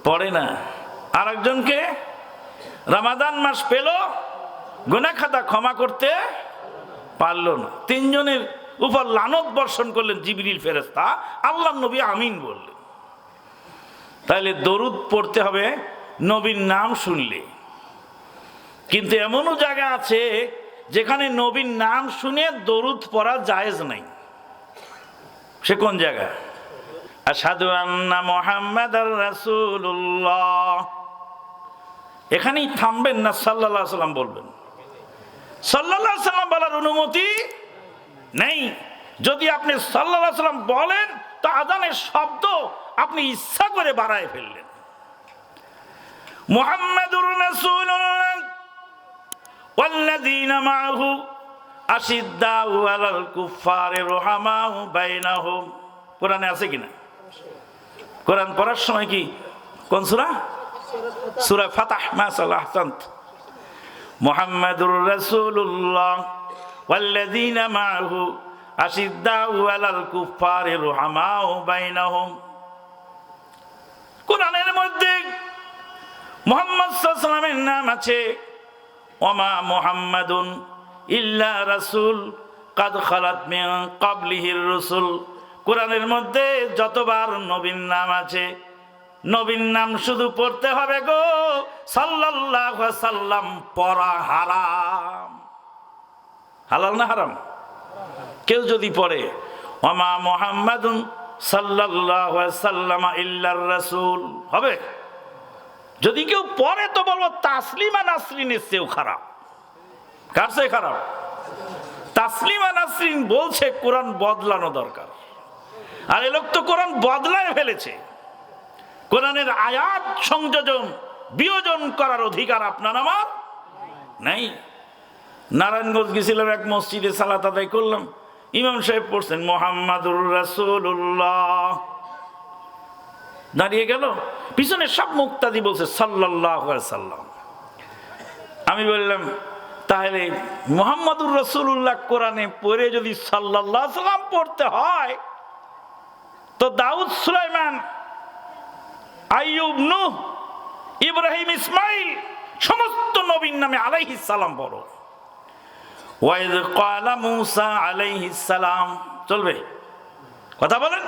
পড়ে না। আরেকজনকে রমাদান মাস পেল, গুনাহ খাতা ক্ষমা করতে পারল না। তিনজনের উপর লানত বর্ষণ করলেন জিবরিল ফেরেশতা, আল্লাহ নবী আমিন বললেন। তাইলে দরুদ পড়তে হবে নবীর নাম শুনলে। কিন্তু এমনও জায়গা আছে যেখানে নবীর নাম শুনে দরুদ পড়া জায়েজ নাই। সে কোন জায়গা? আশহাদু আন্না মুহাম্মাদার রাসূলুল্লাহ, এখানেই থামবেন না, সাল্লাল্লাহু আলাইহি সাল্লাম বলবেন। সাল্লাল্লাহু আলাইহি সাল্লাম বলার অনুমতি নেই। যদি আপনি সাল্লাল্লাহু আলাইহি সাল্লাম বলেন, তো আযানের শব্দ আপনি ইচ্ছা করে বাড়ায় ফেললেন। মুহাম্মাদুর রাসূলুল্লাহ ওয়াল্লাযীনা মাআহু আশিদ্দাউ আলাল কুফফারি রুহামাউ বাইনাহুম। কোরআনে আছে কিনা? কোরআন পড়ার সময় কি কোন সূরা? সূরা ফাতহ। মাশাআল্লাহ, আহসানত। মুহাম্মাদুর রাসূলুল্লাহ ওয়াল্লাযীনা মাআহু আশিদ্দাউ আলাল কুফফারি রুহামাউ বাইনাহুম। কোরআনের মধ্যে মুহাম্মদ সাল্লাল্লাহু আলাইহি ওয়াসাল্লামের নাম আছে ওমা মুহাম্মাদুন ইল্লা রাসূল কাদ খালাত মিন ক্বাবলিহির রাসূল। কোরআনের মধ্যে যতবার নবীর নাম আছে, নবীর নাম শুধু পড়তে হবে গো সাল্লাল্লাহু আলাইহি ওয়াসাল্লাম পড়া হারাম। হালাল না হারাম? কেউ যদি পড়ে ওমা মুহাম্মাদুন সাল্লাল্লাহু আলাইহি ওয়াসাল্লাম ইল্লার রাসূল হবে। যদি কেউ পড়ে তো বলবো তাসলিমা নাসরিনের চেয়েও খারাপ। কার চেয়ে খারাপ? তাসলিমা নাসরিন বলছে কোরআন বদলানো দরকার, আর এই লোক তো কোরআন বদলায় ফেলেছে। কোরআনের আয়াত সংযোজন বিয়োজন করার অধিকার আপনার আমার নাই। নারায়ণগঞ্জ গেছিলাম, এক মসজিদে সালাত আদায় করলাম, ইমাম সাহেব পড়ছেন মুহাম্মাদুর রাসূলুল্লাহ, দাঁড়িয়ে গেল, পিছনে সব মুক্তাদি বলছে সাল্লাল্লাহু আলাইহি সাল্লাম। আমি বললাম তাহলে মুহাম্মাদুর রাসূলুল্লাহ কোরআনে পড়ে যদি সাল্লাল্লাহু আলাইহি সাল্লাম পড়তে হয় তো দাউদ, সুলাইমান, আইয়ুব, নূহ, ইব্রাহিম, ইসমাইল সমস্ত নবীর নামে আলাইহিস সালাম পড়ো। ওয়াইদ ক্বালা মূসা আলাইহিস সালাম চলবে? কথা বলেন,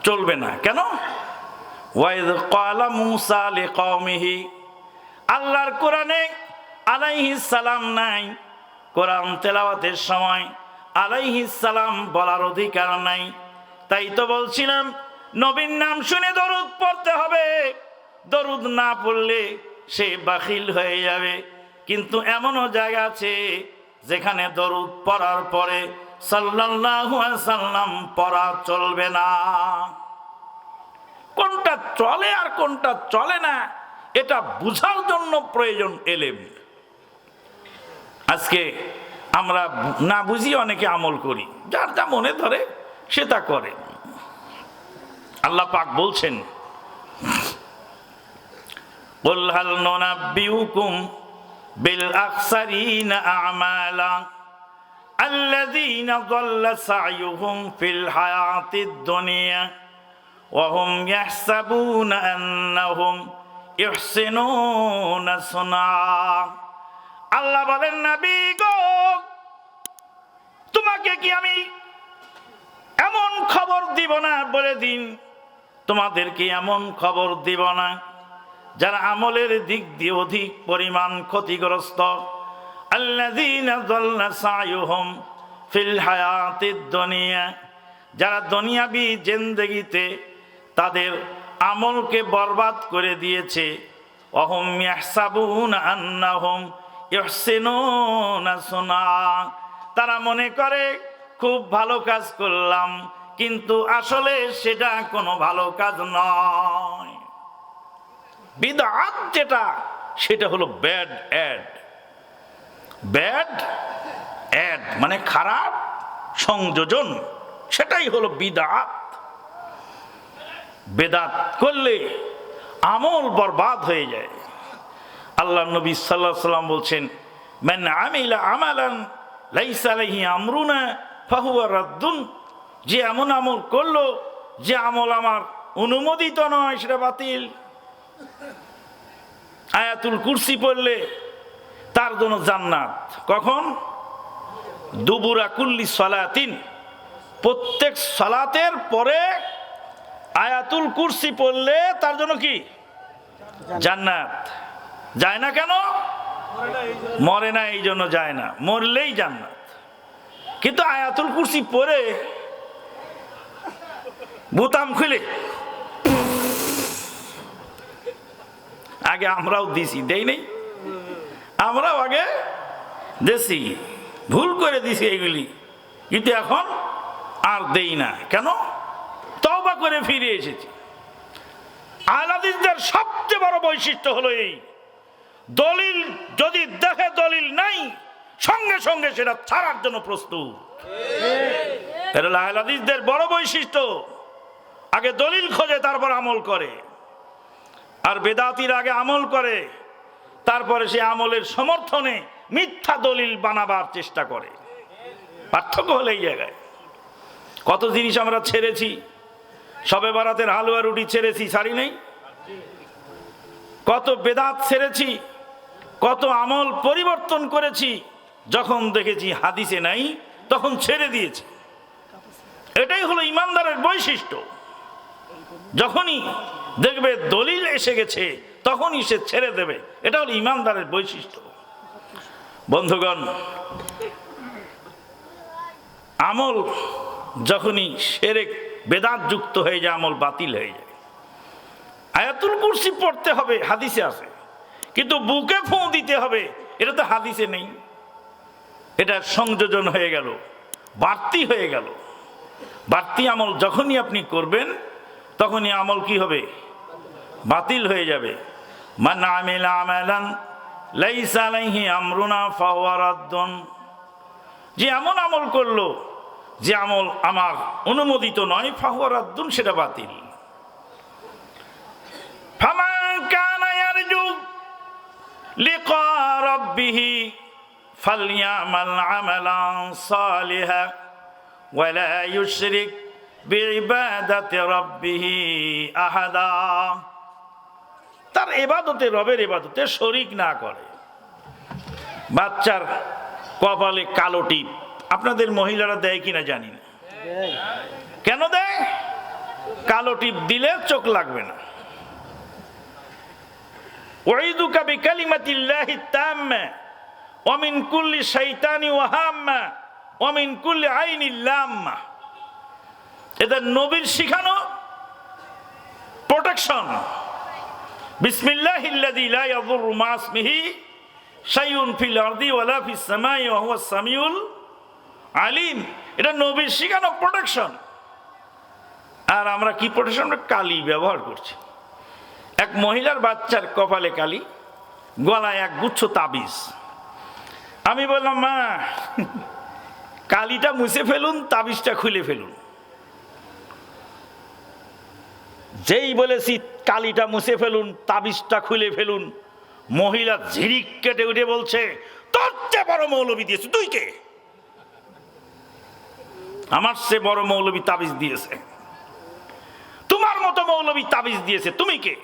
চলবে না। কেন? ওয়াইদ ক্বালা মূসা লিকওমিহি, আল্লাহর কোরআনে আলাইহিস সালাম নাই। কোরআন তেলাওয়াতের সময় আলাইহিস সালাম বলার অধিকার নাই। তাই তো বলছিলাম নবীর নাম শুনে দরুদ পড়তে হবে, দরুদ না পড়লে সে বাখিল হয়ে যাবে। কিন্তু এমনও জায়গা আছে যেখানে দরুদ পড়ার পরে সাল্লাল্লাহু আলাইহি সাল্লাম পড়া চলবে না। কোনটা চলে আর কোনটা চলে না এটা বুঝার জন্য প্রয়োজন এলেম। আজকে আমরা না বুঝি অনেকে আমল করি, যার যা মনে ধরে সে তা করে। আল্লাহ পাক বলছেন কুল হাল নুনাব্বিউকুম বিল আখসারিনা আমালা আল্লাযীনা যাল্লা সা'য়ুহুম ফিল হায়াতিদ দুনিয়া ওয়া হুম ইয়াহসাবুনা আন্নাহুম ইহসিনুনা সুনা। আল্লাহ বলেন নবী গো, তোমাকে কি আমি এমন খবর দিব না? বলে দিন তোমাদেরকে এমন খবর দিব না যারা আমলের দিক দিয়ে অধিক পরিমাণ ক্ষতিগ্রস্ত। আল্লাযীনা যাল্লা সা'য়ুহুম ফিল হায়াতিদ দুনিয়া, যারা দুনিয়াবি জিন্দেগিতে তাদের আমলকে বরবাদ করে দিয়েছে। ওয়া হুম ইয়াহসাবুনা আন্নাহুম ইহসিনুনা সুনা, তারা মনে করে খুব ভালো কাজ করলাম, কিন্তু আসলে সেটা কোনো ভালো কাজ নয়। বিদআত যেটা সেটা হলো ব্যাড অ্যাড। ব্যাড অ্যাড মানে খারাপ সংযোজন, সেটাই হলো বিদআত। বেদাত করলে আমল বরবাদ হয়ে যায়। আল্লাহ নবী সাল্লাল্লাহু আলাইহি ওয়াসাল্লাম বলছেন মান আমিলা আমালান লাইসা আলাইহি আমরুনা ফাহুয়া রাদ্দুন, যে এমন আমল করলো যে আমল আমার অনুমোদিত নয় সেটা বাতিল। আয়াতুল কুরসি পড়লে তার জন্য জান্নাত। কখন? দুবুরা কুল্লি সালাতিন, প্রত্যেক সালাতের পরে আয়াতুল কুরসি পড়লে তার জন্য কি? জান্নাত। যায় না কেন? মরে না এই জন্য যায় না, মরলেই জান্নাত। কিন্তু আয়াতুল কুরসি পড়ে বোতাম খুলে, আগে আমরাও দিছি, দেই নেই? আমরাও আগে দেছি, ভুল করে দিছি এইগুলি, কিন্তু এখন আর দেই না। কেন? তওবা করে ফিরে এসেছি। আহলে হাদিসদের সবচেয়ে বড় বৈশিষ্ট্য হলো এই, দলিল যদি দেখে দলিল নাই, সঙ্গে সঙ্গে সেটা ছাড়ার জন্য প্রস্তুত। এটা আহলে হাদিসদের বড় বৈশিষ্ট্য। আগে দলিল খোঁজে, তারপর আমল করে। আর বেদাতির আগে আমল করে, তারপরে সে আমলের সমর্থনে মিথ্যা দলিল বানাবার চেষ্টা করে। পার্থক্য হলো এই জায়গায়। কত জিনিস আমরা ছেড়েছি, শবে বারাতের হালুয়া রুটি ছেড়েছি, ছাড়ি নেই। কত বেদাত ছেড়েছি, কত আমল পরিবর্তন করেছি, যখন দেখেছি হাদিসে নাই তখন ছেড়ে দিয়েছি। এটাই হলো ইমানদারের বৈশিষ্ট্য। যখনই দেখবে দলিল এসে গেছে তখনই সে ছেড়ে দেবে, এটা হলো ইমানদারের বৈশিষ্ট্য। বন্ধুগণ, আমল যখনই শিরক বেদাত যুক্ত হয়ে যায়, আমল বাতিল হয়ে যায়। আয়াতুল কুরসি পড়তে হবে, হাদিসে আছে, কিন্তু বুকে ফু দিতে হবে, এটা তো হাদিসে নেই। এটা সংযোজন হয়ে গেল, বাড়তি হয়ে গেল। বাড়তি আমল যখনই আপনি করবেন তখনই আমল কি হবে? বাতিল হয়ে যাবে। মান আমিলা আমালান লাইসা আলাইহি আমরুনা ফাহুয়া রাদ্দুন। যে এমন আমল করলো যে আমল আমার অনুমোদিত নয়, ফাহুয়া রাদ্দুন, সেটা বাতিল। ফামান কানা ইয়ারজু লিকা রাব্বিহি ফালইয়ামাল আমালান সালিহা ওয়ালা ইউশরিক বিইবাদাতি রাব্বিহি আহাদা। তার ইবাদতে, রবের ইবাদতে শরীক না করে। বাচ্চার কপালে কালো টিপ আপনাদের মহিলারা দেয় কিনা জানি না। কেন দেয়? কালো টিপ দিলে চোখ লাগবে না। উইদুকা বিকালিমাতিল্লাহি তাম্মা ওয়া মিন কুল্লি শাইতানি ওয়া হাম্মা ওয়া মিন কুল্লি আইনিল লাম্মা। এটা নবীর শিখানো প্রোটেকশন। বিসমিল্লাহিল্লাযী লা ইয়াদুররু মা ইসমিহি শাইউন ফিল আরদি ওয়ালা ফিস সামাই ওয়া হুয়াস সামিউল আলিম। এটা নবীর শিখানো প্রোটেকশন। আর আমরা কি প্রোটেকশন? আমরা কালি ব্যবহার করছি। এক মহিলার বাচ্চার কপালে কালি, গলায় এক গুচ্ছ তাবিজ। আমি বললাম, মা কালিটা মুছে ফেলুন, তাবিজটা খুলে ফেলুন। যেই বলেছি কালিটা মুছে ফেলুন, তাবিজটা খুলে ফেলুন, মহিলা ঝিরিক কেটে উঠে বলছে, তোর চেয়ে বড় মৌলবী দিয়েছে, তুই কে? আমার চেয়ে বড় মৌলবী তাবিজ দিয়েছে, তোমার মতো মৌলবী তাবিজ দিয়েছে, তুমি কে?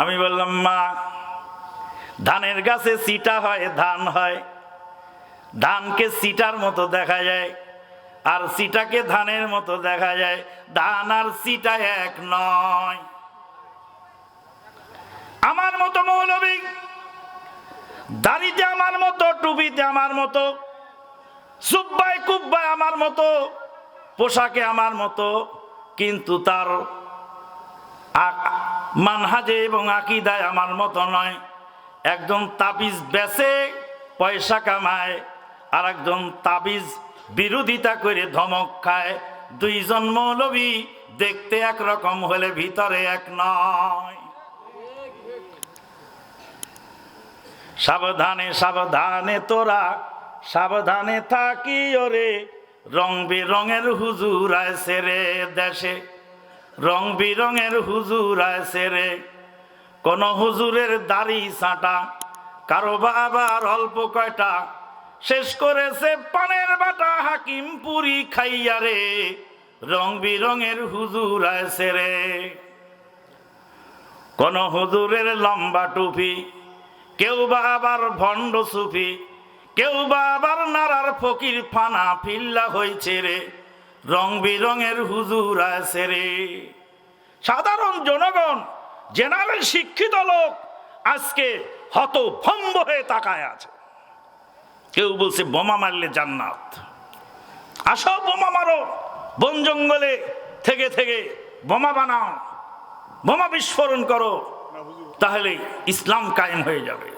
আমি বললাম, মা ধানের গাছে সিটা হয়, ধান হয়। ধানকে সিটার মতো দেখা যায়, আর সিটাকে ধানের মতো দেখা যায়। ধান আর সিটা এক নয়। আমার মতো মৌলবী, দাড়িতে আমার মতো, টুপিতে আমার মতো, সুব্বায় কুব্বায় আমার মতো, পোশাকে আমার মতো, কিন্তু তার মানহাজে এবং আকীদায় আমার মতো নয়। একজন তাবিজ বেচে পয়সা কামায়, আর একজন তাবিজ বিরোধিতা করে ধমক খায়। দুইজন মৌলবী দেখতে একরকম হলে ভিতরে এক নয়। সাবধানে সাবধানে তোরা সাবধানে থাকি ওরে, রং বেরঙের হুজুর আছে রে দেশে, রং বেরঙের হুজুর আছে রে। কোন হুজুরের দাড়ি ছাঁটা, কারো বা আবার অল্প কয়টা, শেষ করেছে পানের বাটা হাকিম পুরি খাইয়া রে, রং বেরঙের হুজুর আছে রে। কোন হুজুরের লম্বা টুপি, কেউ বা আবার ভণ্ড সুফি, কেউ বা আবার নারার ফকির ফানা ফিল্লা হয়েছে রে, রং বেরঙের হুজুর আছে রে। সাধারণ জনগণ, জেনারেল শিক্ষিত লোক আজকে হতভম্ব হয়ে তাকায় আছে। কেউ বলছে বোমা মারলে জান্নাত, আসো বোমা মারো, বন জঙ্গলে থেকে থেকে বোমা বানাও, বোমা বিস্ফোরণ করো, তাহলে ইসলাম কায়েম হয়ে যাবে।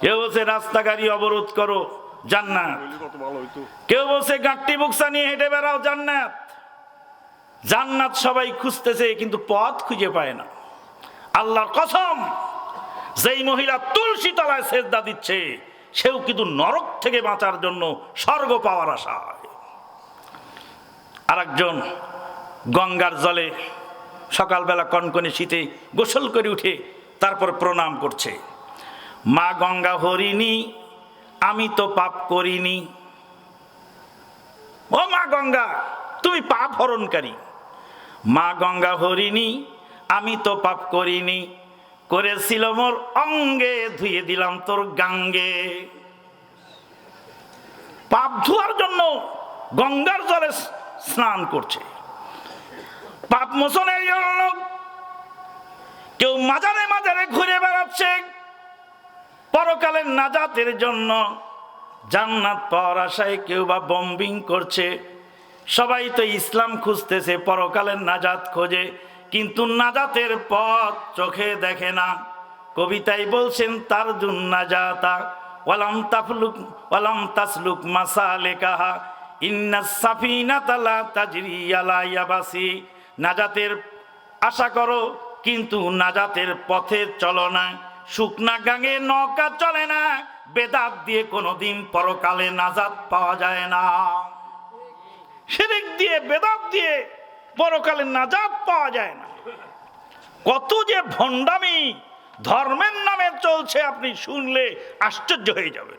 কেউ বলছে রাস্তা গাড়ি অবরোধ করো, জান্নাত। কেউ বলছে গাঁট্টি বুকসা নিয়ে হেঁটে বেড়াও, জান্নাত। জান্নাত সবাই খুঁজতেছে, কিন্তু পথ খুঁজে পায় না। আল্লাহর কসম, যেই মহিলা তুলসী তলায় সেজদা দিচ্ছে, সেও কিন্তু নরক থেকে বাঁচার জন্য স্বর্গ পাওয়ার আশায়। আর একজন গঙ্গার জলে সকালবেলা কনকনে শীতে গোসল করে উঠে তারপর প্রণাম করছে, মা গঙ্গা হরিণী আমি তো পাপ করিনি। ও মা গঙ্গা, তুমি পাপ হরণকারী। মা গঙ্গা হরিণী আমি তো পাপ করিনি, করেছিল মোর অঙ্গে, ধুয়ে দিলাম তোর গাঙ্গে। পাপ ধোয়ার জন্য গঙ্গার জলে স্নান করছে। পাপ মোচনের জন্য কেউ মাজারে মাজারে ঘুরে বেড়াচ্ছে, পরকালের নাজাতের জন্য জান্নাত পাওয়ার আশায় কেউ বা বম্বিং করছে। সবাই তো ইসলাম খুঁজতেছে, পরকালের নাজাত খোঁজে, কিন্তু নাজাতের পথ চোখে দেখে না। কবিতায় বলছেন তারজুন নাজাতা ওয়ালাম তাফলুক ওয়ালাম তাসলুক মাসালিকাহা ইন্নাস সাফিনাতা লা তাজরি আলা ইয়াবাসি। নাজাতের আশা করো কিন্তু নাজাতের পথে চলো না, শুকনা গাঙে নৌকা চলে না, বেদাত দিয়ে কোনোদিন পরকালে নাজাত পাওয়া যায় না। শিরক দিয়ে বেদাত দিয়ে পরকালে নাজাত পাওয়া যায় না। কত যে ভণ্ডামি ধর্মের নামে চলছে, আপনি শুনলে আশ্চর্য হয়ে যাবে।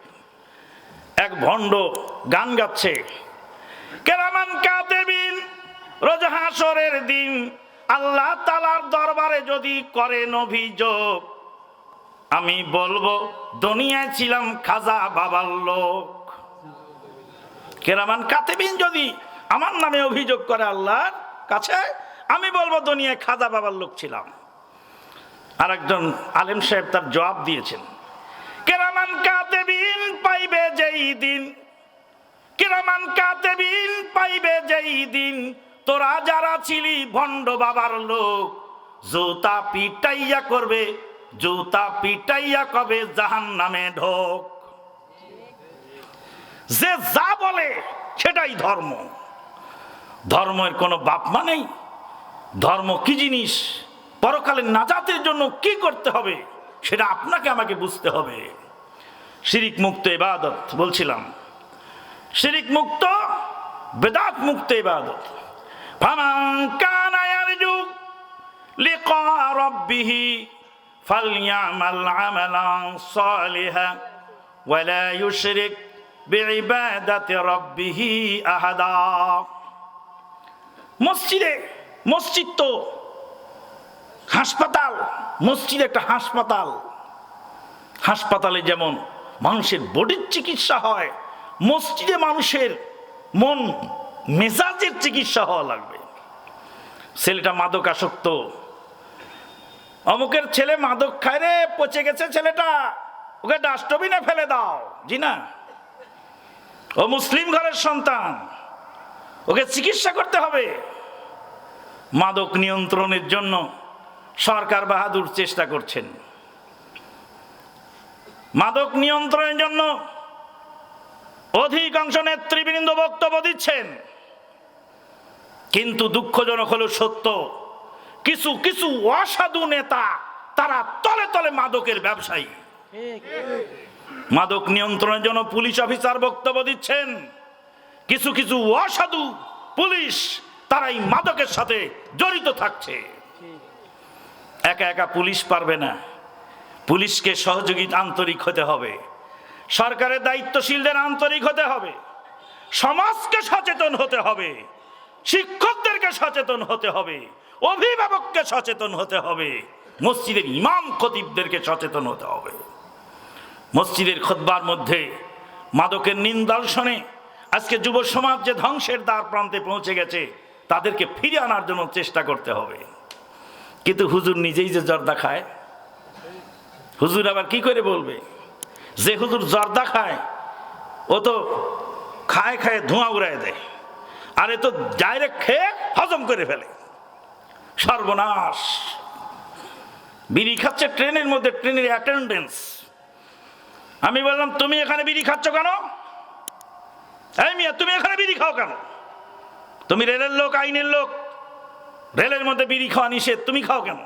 এক ভণ্ড গান গাচ্ছে, কেরামান কাতেবিন রোজ হাসরের দিন আল্লাহ তাআলার দরবারে যদি করেন অভিযোগ, আমি বলবো দুনিয়ায় ছিলাম খাজা বাবার লোক। কেরামান কাতেবিন যদি আমার নামে অভিযোগ করে আল্লাহর কাছে, আমি বলবো দুনিয়ায় খাজা বাবার লোক ছিলাম। আর একজন আলেম সাহেব তার জবাব দিয়েছেন, কেরামান কাতেবিন পাইবে যেই দিন, কেরামান কাতেবিন পাইবে যেই দিন, তোরা যারা ছিলি ভণ্ড বাবার লোক, জুতা পিটাইয়া করবে, জুতা পিটাইয়া কবে জাহান্নামে ঢোক। যে যা বলে সেটাই ধর্ম। ধর্মের কোনো বাপ মা নেই। ধর্ম কি জিনিস, পরকালের নাজাতের জন্য কি করতে হবে সেটা আপনাকে আমাকে বুঝতে হবে। শিরিক মুক্ত ইবাদত বলছিলাম, শিরিক মুক্ত বেদাত মুক্ত ইবাদত। ফামান কানা ইয়ারজু লিকা রাব্বিহি ফালইয়ামাল আমালান সালিহা ওয়ালা ইউশরিক বিইবাদাতি রাব্বিহি আহাদা। মসজিদ তো হাসপাতাল, মসজিদ একটা হাসপাতাল। হাসপাতালে যেমন মানুষের বডির চিকিৎসা হয়, মসজিদে মানুষের মন মেজাজের চিকিৎসা হওয়া লাগবে। ছেলেটা মাদকাসক্ত, অমুকের ছেলে মাদক খায় রে, পচে গেছে ছেলেটা, ওকে ডাস্টবিনে ফেলে দাও। জি না, ও মুসলিম ঘরের সন্তান, ওকে চিকিৎসা করতে হবে। মাদক নিয়ন্ত্রণের জন্য সরকার বাহাদুর চেষ্টা করছেন, মাদক নিয়ন্ত্রণের জন্য অধিকাংশ নেতৃবৃন্দ বক্তব্য দিচ্ছেন, কিন্তু দুঃখজনক হলো সত্য, কিছু কিছু অসাধু নেতা তারা তলে তলে মাদকের ব্যবসায়ী। মাদক নিয়ন্ত্রণের জন্য পুলিশ অফিসার বক্তব্য দিচ্ছেন, কিছু কিছু অসাধু পুলিশ তারাই মাদকের সাথে জড়িত থাকছে। একা একা পুলিশ পারবে না, পুলিশকে সহযোগিতা আন্তরিক হতে হবে, সরকারের দায়িত্বশীলদের আন্তরিক হতে হবে, সমাজকে সচেতন হতে হবে, শিক্ষকদেরকে সচেতন হতে হবে, অভিভাবককে সচেতন হতে হবে, মসজিদের ইমাম খতিবদেরকে সচেতন হতে হবে। মসজিদের খুতবার মধ্যে মাদকের নিদর্শনে আজকে যুব সমাজ যে ধ্বংসের দ্বার প্রান্তে পৌঁছে গেছে, তাদেরকে ফিরে আনার জন্য চেষ্টা করতে হবে। কিন্তু হুজুর নিজেই যে জর্দা খায়, হুজুর আবার কি করে বলবে যে হুজুর জর্দা খায়, ও তো খায় খায় ধোঁয়া উড়ায় দেয়, আর এ তো ডাইরেক্ট খেয়ে হজম করে ফেলে। সর্বনাশ। বিড়ি খাচ্ছে ট্রেনের মধ্যে, ট্রেনের অ্যাটেন্ডেন্স। আমি বললাম তুমি এখানে বিড়ি খাচ্ছ কেন? এই মিয়া, তুমি এখানে বিড়ি খাও কেন? তুমি রেলের লোক, আইনের লোক, রেলের মধ্যে বিড়ি খাওয়া নিষেধ, তুমি খাও কেন?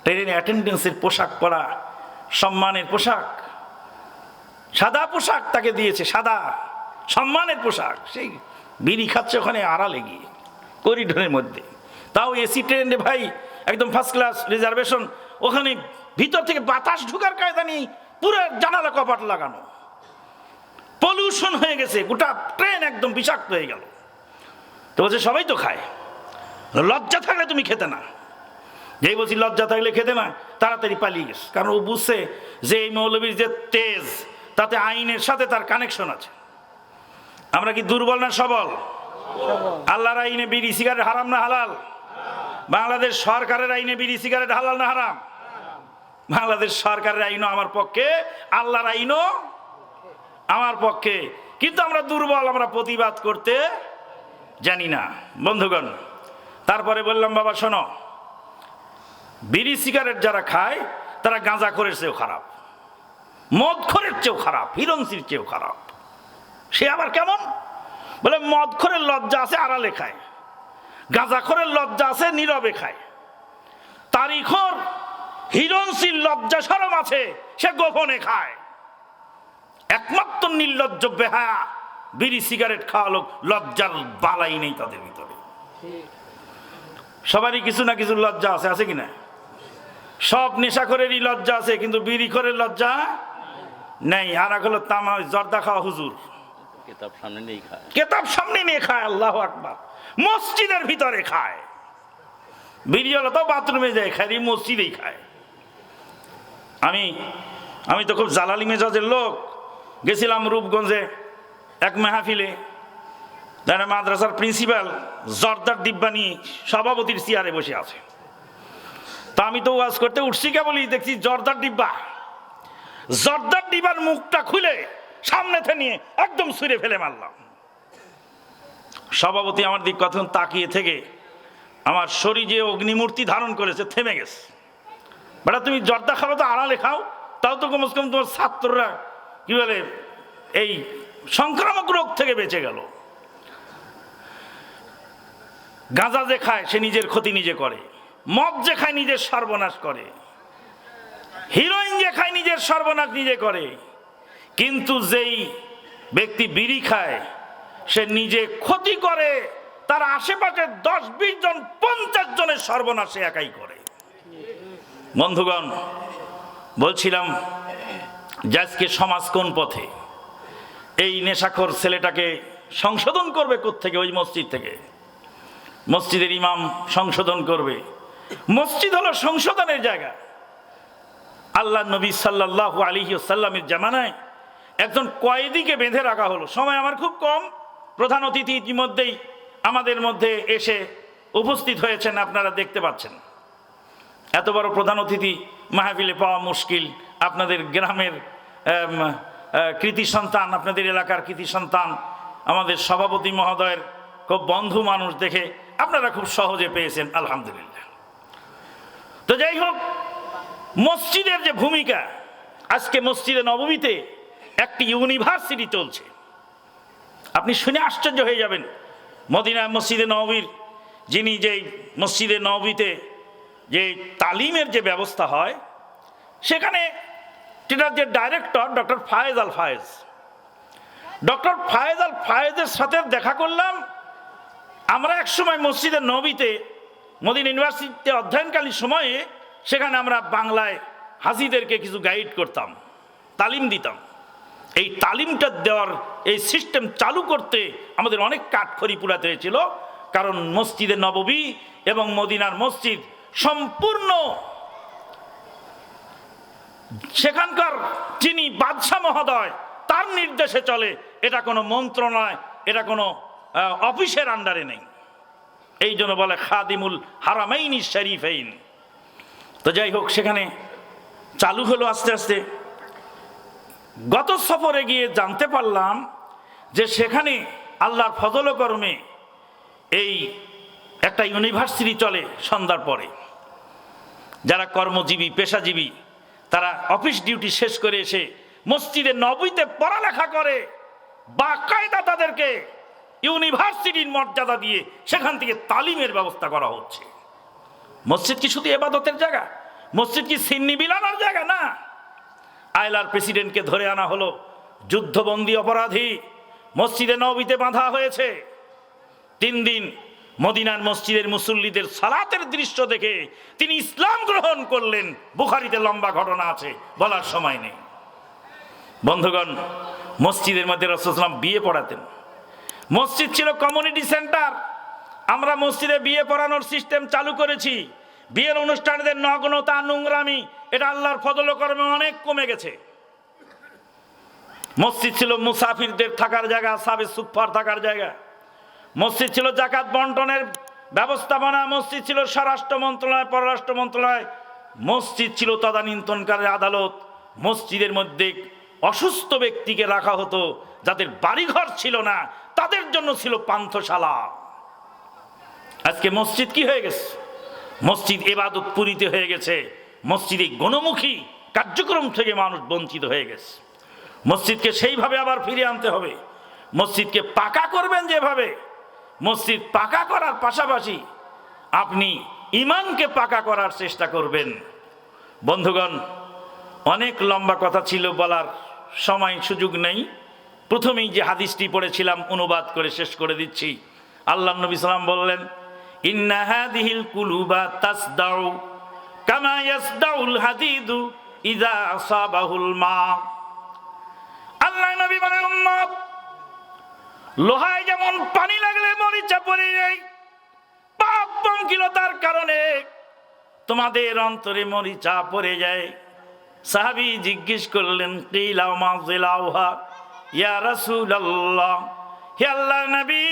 ট্রেনের অ্যাটেন্ডেন্সের পোশাক পরা সম্মানের পোশাক, সাদা পোশাক তাকে দিয়েছে, সাদা সম্মানের পোশাক, সেই বিড়ি খাচ্ছে ওখানে আড়ালে গিয়ে করিডোরের মধ্যে, তাও এসি ট্রেনে ভাই, একদম ফার্স্ট ক্লাস রিজার্ভেশন, ওখানে ভিতর থেকে বাতাস ঢুকার কায়দা নেই, পুরো জানালা কপাট লাগানো, পলিউশন হয়ে গেছে, গোটা ট্রেন একদম বিষাক্ত হয়ে গেল। তো বলছে সবাই তো খায়, লজ্জা থাকলে তুমি খেতে না। যেই বলছি লজ্জা থাকলে খেতে না, তাড়াতাড়ি পালিয়ে গেছে, কারণ ও বুঝছে যে এই মৌলবীর যে তেজ, তাতে আইনের সাথে তার কানেকশন আছে। আমরা কি দুর্বল না সবল? আল্লাহর আইনে বিড়ি সিগারেট হারাম না হালাল? বাংলাদেশ সরকারের আইনে বিড়ি সিগারেট হালাল না হারাম? বাংলাদেশ সরকারের আইনও আমার পক্ষে, আল্লাহর আইনও আমার পক্ষে, কিন্তু আমরা দুর্বল, আমরা প্রতিবাদ করতে জানি না। বন্ধুগণ, তারপরে বললাম বাবা শোনো, বিড়ি সিগারেট যারা খায় তারা গাঁজাখোরের চেয়েও খারাপ, মদখোরের চেয়েও খারাপ, হিরণসির চেয়েও খারাপ। সে আবার কেমন? বলে মদখোরের লজ্জা আছে আড়ালে খায়, গাঁজাখোরের লজ্জা আছে নীরবে খায়, তারিখর হিরণসির লজ্জা শরম আছে, সে গোপনে খায়। একমাত্র নির্লজ্জ বেহায়া বিড়ি সিগারেট খাওয়া লোক, লজ্জার বালাই নেই তাদের ভিতরে। সবারই কিছু না কিছু লজ্জা আছে, আছে কিনা? সব নেশাখোরেরই লজ্জা আছে, কিন্তু বিড়িখোরের লজ্জা নেই। আর এক হলো তামা জর্দা খাওয়া হুজুর, কেতাব সামনে নিয়ে খায়, আল্লাহু আকবার, মসজিদের ভিতরে খায়। বিড়ি হলো তো বাথরুমে যায় খায়, মসজিদেই খায়। আমি তো খুব জালালি মেজাজের লোক। গেছিলাম রূপগঞ্জে এক মেহফিলে, তারা মাদ্রাসার প্রিন্সিপাল জর্দার ডিব্বা নিয়ে সভাপতির চেয়ারে বসে আছে। তা আমি তো ওয়াজ করতে উঠছি, কেবলই দেখছি জর্দার ডিব্বা, জর্দার ডিব্বার মুখটা খুলে সামনে নিয়ে একদম ছুঁড়ে ফেলে মারলাম। সভাপতি আমার দিক কতক্ষণ তাকিয়ে থেকে আমার শরীর যে অগ্নিমূর্তি ধারণ করেছে থেমে গেছে। বেটা তুমি জর্দা খাবে তো আড়ালে খাও, তাও তো কমসে কম তোমার ছাত্ররা কি বলে এই সংক্রামক রোগ থেকে বেঁচে গেল। গাঁজা যে খায় সে নিজের ক্ষতি নিজে করে, মদ যে খায় নিজের সর্বনাশ করে, হিরোইন যে খায় নিজের সর্বনাশ নিজে করে। কিন্তু যেই ব্যক্তি বিড়ি খায় সে নিজে ক্ষতি করে, তার আশেপাশে 10-20 জন 50 জনের সর্বনাশে একাই করে। বন্ধুগণ, বলছিলাম যে আজকে সমাজ কোন পথে? এই নেশাখোর ছেলেটাকে সংশোধন করবে কোত্থেকে? ওই মসজিদ থেকে। মসজিদের ইমাম সংশোধন করবে। মসজিদ হলো সংশোধনের জায়গা। আল্লাহ নবী সাল্লাল্লাহু আলাইহি ওয়াসাল্লামের জামানায় একজন কয়েদিকে বেঁধে রাখা হলো। সময় আমার খুব কম। প্রধান অতিথি ইতিমধ্যেই আমাদের মধ্যে এসে উপস্থিত হয়েছেন, আপনারা দেখতে পাচ্ছেন। এত বড় প্রধান অতিথি মাহফিলে পাওয়া মুশকিল। আপনাদের গ্রামের কৃতি সন্তান, আপনাদের এলাকার কৃতি সন্তান, আমাদের সভাপতি মহোদয়ের খুব বন্ধু মানুষ দেখে আপনারা খুব সহজে পেয়েছেন, আলহামদুলিল্লাহ। তো যাই হোক, মসজিদের যে ভূমিকা, আজকে মসজিদে নববীতে একটি ইউনিভার্সিটি চলছে। আপনি শুনে আশ্চর্য হয়ে যাবেন। মদিনা মসজিদে নববীর যিনি যেই মসজিদে নববীতে যে তালিমের যে ব্যবস্থা হয়, সেখানে এটার যে ডাইরেক্টর ডক্টর ফায়েজ আল ফায়েজ, ডক্টর ফায়েজ আল ফায়েজের সাথে দেখা করলাম। আমরা একসময় মসজিদে নববীতে মদিনা ইউনিভার্সিটিতে অধ্যয়নকালীন সময়ে সেখানে আমরা বাংলায় হাজিদেরকে কিছু গাইড করতাম, তালিম দিতাম। এই তালিমটা দেওয়ার এই সিস্টেম চালু করতে আমাদের অনেক কাঠখড়ি পুরাতে হয়েছিল, কারণ মসজিদে নববী এবং মদিনার মসজিদ সম্পূর্ণ সেখানকার যিনি বাদশাহ মহোদয় তার নির্দেশে চলে। এটা কোনো মন্ত্রণালয়, এটা কোনো অফিসের আন্ডারে নেই। এই জন্য বলে খাদিমুল হারামাইনি শরীফাইন। তো যাই হোক, সেখানে চালু হলো আস্তে আস্তে। গত সফরে গিয়ে জানতে পারলাম যে সেখানে আল্লাহর ফজল করমে এই একটা ইউনিভার্সিটি চলে সন্ধ্যার পরে। যারা কর্মজীবী পেশাজীবী তারা অফিস ডিউটি শেষ করে এসে মসজিদে নববীতে পড়ালেখা করে, বাকায়দা তাদেরকে ইউনিভার্সিটির মর্যাদা দিয়ে সেখান থেকে তালিমের ব্যবস্থা করা হচ্ছে। মসজিদ কি শুধু ইবাদতের জায়গা? মসজিদ কি সিন্নি বিলানোর জায়গা? না। আইলার প্রেসিডেন্টকে ধরে আনা হলো, যুদ্ধবন্দী অপরাধী মসজিদে নববীতে বাঁধা হয়েছে। 3 দিন মদিনার মসজিদের মুসল্লিদের সালাতের দৃশ্য দেখে তিনি ইসলাম গ্রহণ করলেন। বুখারীতে লম্বা ঘটনা আছে, বলার সময় নেই। বন্ধুগণ, মসজিদের মধ্যে রাসূল সাল্লাল্লাহু আলাইহি ওয়াসাল্লাম বিয়ে পড়াতেন। মসজিদ ছিল কমিউনিটি সেন্টার। আমরা মসজিদে বিয়ে পড়ানোর সিস্টেম চালু করেছি। বিয়ের অনুষ্ঠানদের নগ্নতা, নোংরামি, এটা আল্লাহর ফজল ও করমে অনেক কমে গেছে। মসজিদ ছিল মুসাফিরদের থাকার জায়গা, সাবে সুফার থাকার জায়গা। মসজিদ ছিল যাকাত বন্টনের ব্যবস্থাপনা। মসজিদ ছিল স্বরাষ্ট্র মন্ত্রণালয়, পররাষ্ট্র মন্ত্রণালয়। মসজিদ ছিল তদানীন্তনকারী আদালত। মসজিদের মধ্যে অসুস্থ ব্যক্তিকে রাখা হতো, যাদের বাড়িঘর ছিল না, তাদের জন্য ছিল পান্থশালা। আজকে মসজিদ কি হয়ে গেছে? মসজিদ ইবাদত পুরীতে হয়ে গেছে। মসজিদে গণমুখী কার্যক্রম থেকে মানুষ বঞ্চিত হয়ে গেছে। মসজিদকে সেইভাবে আবার ফিরিয়ে আনতে হবে। মসজিদকে পাকা করবেন যেভাবে, মসজিদ পাকা করার পাশাপাশি আপনি ঈমানকে পাকা করার চেষ্টা করবেন। বন্ধুগণ, অনেক লম্বা কথা ছিল, বলার সময় সুযোগ নেই। প্রথমেই যে হাদিসটি পড়েছিলাম অনুবাদ করে শেষ করে দিচ্ছি। আল্লাহ নবী সাল্লাল্লাহু আলাইহি ওয়াসাল্লাম বললেন, ইন্না হাদিহিল কুলুবা তাসদাউ কামা ইয়াসদাউল হাদিদু ইযা আসাবাহুল মা। আল্লাহ নবী বলেন, উম্মত, লোহায় যেমন পানি লাগলে মরিচা পড়ে যায়, পাপ পঙ্কিলতার কারণে তোমাদের অন্তরে মরিচা পড়ে যায়। সাহাবী জিজ্ঞেস করলেন, কিলা মা জিলাউহা ইয়া রাসূলুল্লাহ, হে আল্লাহর নবী,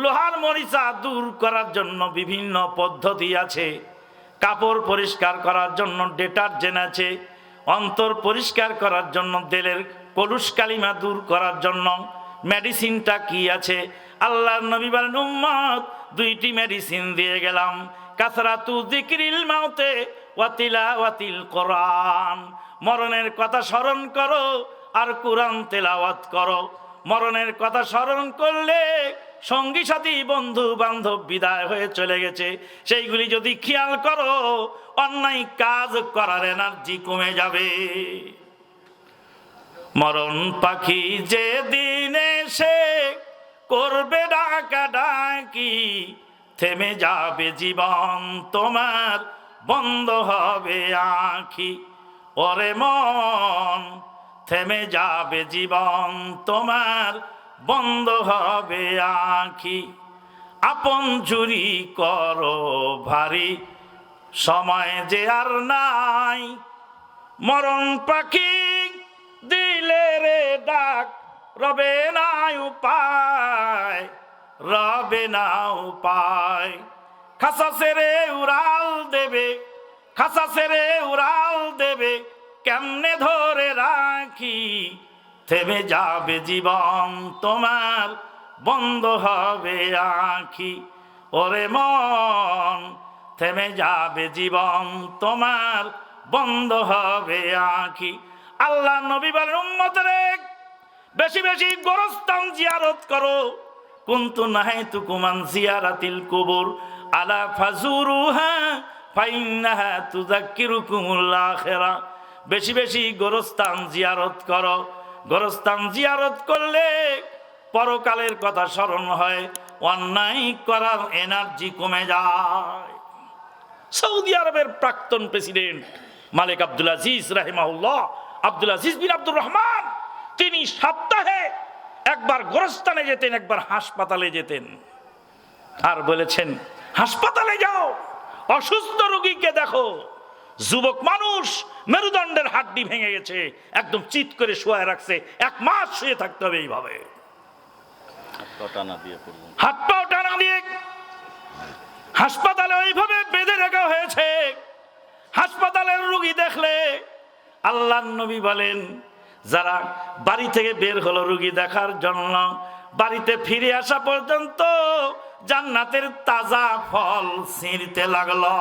লোহার মরিচা দূর করার জন্য বিভিন্ন পদ্ধতি আছে। কাপড় পরিষ্কার করার জন্য ডিটারজেন্ট আছে, অন্তর পরিষ্কার করার জন্য তেলের কলুষ কালিমা দূর করার জন্য মেডিসিনটা কি আছে? আল্লাহর নবী বলেন, উম্মত, 2টি মেডিসিন দিয়ে গেলাম। কাসরাতু যিকরিল মাউতে ওয়া তিলাওয়াতিল কোরআন, মরণের কথা স্মরণ করো আর কোরআন তেলাওয়াত করো। মরণের কথা স্মরণ করলে সঙ্গী সাথী বন্ধু বান্ধব বিদায় হয়ে চলে গেছে, সেইগুলি যদি খেয়াল করো, অন্যায় কাজ করার এনার্জি কমে যাবে। মরণ পাখি যে দিন এসে করবে ডাকা ডাকি, থেমে যাবে জীবন তোমার, বন্ধ হবে আঁখি। ওরে মন, থেমে যাবে জীবন তোমার, বন্ধ হবে আঁখি। আপন চুরি করো ভারী, সময় যে আর নাই। মরণ পাখি দিলে রে ডাক, রবে না উপায়, রবে না উপায়। খাসা সেরে উড়াল দেবে, খাসা সেরে উড়াল দেবে, কেমনে ধরে রাখি। থেমে যাবে জীবন তোমার, বন্ধ হবে আঁখি। ওরে মন, থেমে যাবে জীবন তোমার, বন্ধ হবে আঁখি। আল্লাহ নবী বলেন, উম্মতরে, বেশি বেশি গোরস্থান জিয়ারত করো। কুনতু নাহাইতুকুম আন জিয়ারাতিল কুবুর আলা ফাজুরুহা ফাইন্নাহা তুযাক্কিরুকুমুল আখিরা। বেশি বেশি গোরস্থান জিয়ারত করো। গোরস্থান জিয়ারত করলে পরকালের কথা স্মরণ হয়, অন্যায় করার এনার্জি কমে যায়। সৌদি আরবের প্রাক্তন প্রেসিডেন্ট মালিক আব্দুল আজিজ রাহিমাহুল্লাহ, আব্দুল আজিজ বিন আব্দুর রহমান, তিনি সপ্তাহে একবার গোরস্থানে যেতেন, একবার হাসপাতালে যেতেন। আর বলেছেন, হাসপাতালে যাও, অসুস্থ রোগীকে দেখো। যুবক মানুষ, মেরুদণ্ডের হাড্ডি ভেঙে গেছে, একদম চিৎ করে শুয়ে রাখছে, 1 মাস শুয়ে থাকতে হবে এইভাবে, হাত পাও টানা দিয়ে হাসপাতালে ওইভাবে বেঁধে রাখা হয়েছে। হাসপাতালের রোগী দেখলে আল্লাহর নবী বলেন, যারা বাড়ি থেকে বের হলো রোগী দেখার জন্য, বাড়িতে ফিরে আসা পর্যন্ত জান্নাতের তাজা ফল ছিঁড়তে লাগলো।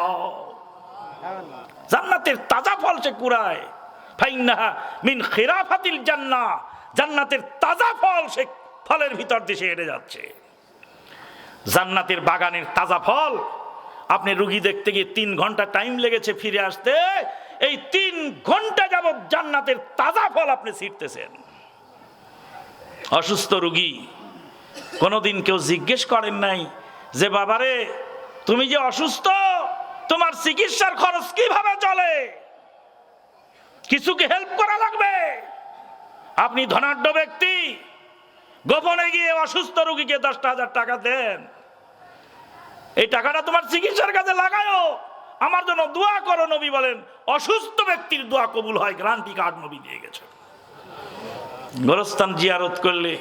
জান্নাতের তাজা ফল সে কুড়ায়। ফাইন্নাহা মিন খিরাফাতিল জান্নাহ, জান্নাতের তাজা ফল সে ফলের ভিতর দিয়ে হেঁটে যাচ্ছে। জান্নাতের বাগানের তাজা ফল। আপনি রুগী দেখতে গিয়ে 3 ঘন্টা টাইম লেগেছে ফিরে আসতে, এই 3 ঘন্টা যাবত জান্নাতের তাজা ফল আপনি ছিঁড়তেছেন। অসুস্থ রুগী, কোনোদিন কেউ জিজ্ঞেস করেন নাই যে বাবারে তুমি যে অসুস্থ, তোমার চিকিৎসার খরচ কিভাবে চলে, কিছু কি হেল্প করা লাগবে? আপনি ধনাঢ্য ব্যক্তি, গোপনে গিয়ে অসুস্থ রোগীকে 10,000 টাকা দেন, এই টাকাটা তোমার চিকিৎসার কাজে লাগায়ও, আমার জন্য দোয়া করো। নবী বলেন অসুস্থ ব্যক্তির দোয়া কবুল হয়, গ্যারান্টি কার্ড নবী দিয়ে গেছে। গোরস্থান জিয়ারত করলে,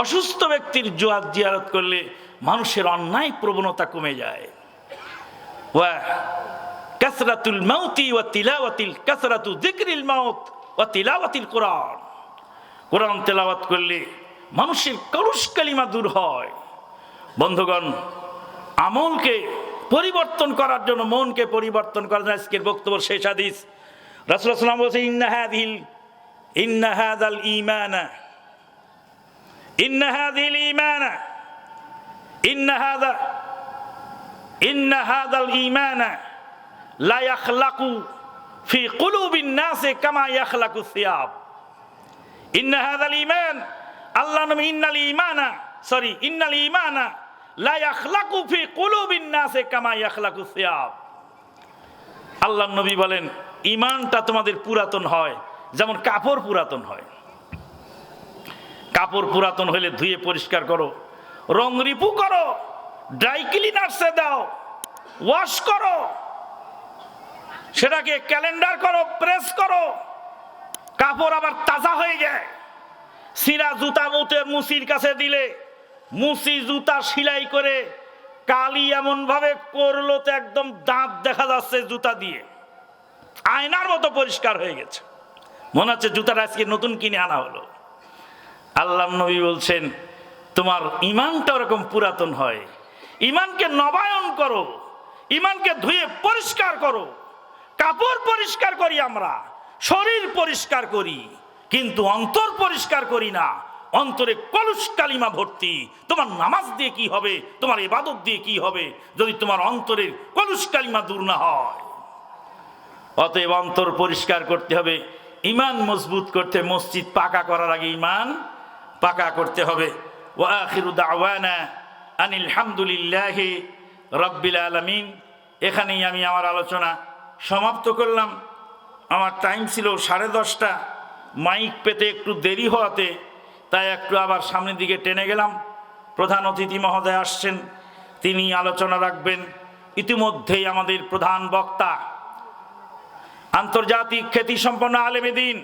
অসুস্থ ব্যক্তির জিয়ারত করলে মানুষের অন্যায় প্রবণতা কমে যায়। ওয়া কাসরাতুল মাউতি ওয়া তিলাওয়াতিল কাসরাতু যিকরিল মাউত ওয়া তিলাওয়াতিল কোরআন। কোরআন তেলাওয়াত করলে মানুষের কলুষ কালিমা দূর হয়। বন্ধুগণ, আমলকে পরিবর্তন করার জন্য, মনকে পরিবর্তন করার জন্য আজকের বক্তব্য শেষ হাদিস। রাসূলুল্লাহ সাল্লাল্লাহু আলাইহি ওয়াসাল্লাম বলেছেন ইন্না হাযাল ঈমানা লা ইয়াখলাকু ফি কুলুবিন নাসি কামা ইয়াখলাকু সিয়াব। ইন্না হাযাল ঈমান, আল্লাহ নবী ইন্নাল ঈমানা লা ইয়াখলাকু ফি কুলুবিন নাসি কামা ইয়াখলাকু সিয়াব। আল্লাহ নবী বলেন ঈমানটা তোমাদের পুরাতন হয় যেমন কাপড় পুরাতন হয়। কাপড় পুরাতন হলে ধুয়ে পরিষ্কার করো, রং রিপু করো, ড্রাই ক্লিনার্সে দাও, ওয়াশ করো, সেটাকে ক্যালেন্ডার করো, প্রেস করো, কাপড় আবার তাজা হয়ে যায়। সিরা জুতা মুসির কাছে দিলে মুসি জুতা সেলাই করে কালি এমন ভাবে করলো তো একদম দাঁত দেখা যাচ্ছে জুতা দিয়ে, আয়নার মতো পরিষ্কার হয়ে গেছে, মনে হচ্ছে জুতাটা আজকে নতুন কিনে আনা হলো। আল্লাহ নবী বলছেন তোমার ঈমানটা ওরকম পুরাতন হয়। ঈমানকে নবায়ন করো, ঈমানকে ধুয়ে পরিষ্কার করো। কাপড় পরিষ্কার করি আমরা, শরীর পরিষ্কার করি, কিন্তু অন্তর পরিষ্কার করি না। অন্তরে কলুষ কালিমা ভর্তি। তোমার নামাজ দিয়ে কি হবে, তোমার ইবাদত দিয়ে কি হবে যদি তোমার অন্তরের কলুষ কালিমা দূর না হয়? অতএব অন্তর পরিষ্কার করতে হবে, ঈমান মজবুত করতে, মসজিদ পাকা করার আগে ঈমান পাকা করতে হবে। ওয়া আখিরু দাওয়ানা আনিল হামদুলিল্লাহি রাব্বিল আলামিন। এখানেই আমি আমার আলোচনা সমাপ্ত করলাম। আমার টাইম ছিল 10:30, মাইক পেতে একটু দেরি হওয়াতে তাই একটু আবার সামনের দিকে টেনে গেলাম। প্রধান অতিথি মহোদয় আসছেন, তিনি আলোচনা রাখবেন। ইতিমধ্যেই আমাদের প্রধান বক্তা, আন্তর্জাতিক খ্যাতিসম্পন্ন আলেমে দ্বীন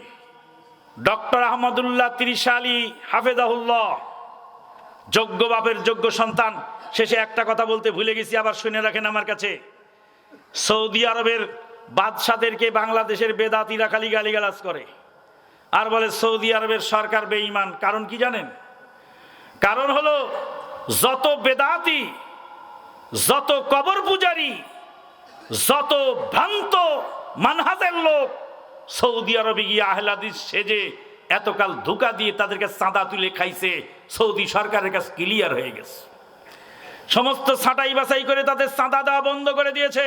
ডক্টর আহমদুল্লাহ ত্রিশালী হাফেজাহুল্লাহ, যোগ্য বাপের যোগ্য সন্তান। শেষে একটা কথা বলতে ভুলে গেছি, আবার শুনে রাখেন আমার কাছে। সৌদি আরবের বাদশাদেরকে বাংলাদেশের বেদাতিরা খালি গালিগালাজ করে আর বলে সৌদি আরবের সরকার বেঈমান। কারণ কি জানেন? কারণ হলো যত বেদাতি, যত কবর পূজারী, যত ভ্রান্ত মানহাজের লোক সৌদি আরবে গিয়ে আহলে হাদিস সেজে এতকাল ধোঁকা দিয়ে তাদেরকে চাঁদা তুলে খাইছে, সৌদি সরকারের কাছে ক্লিয়ার হয়ে গেছে। সমস্ত ছাঁটাই বাছাই করে তাদের চাঁদা দেওয়া বন্ধ করে দিয়েছে।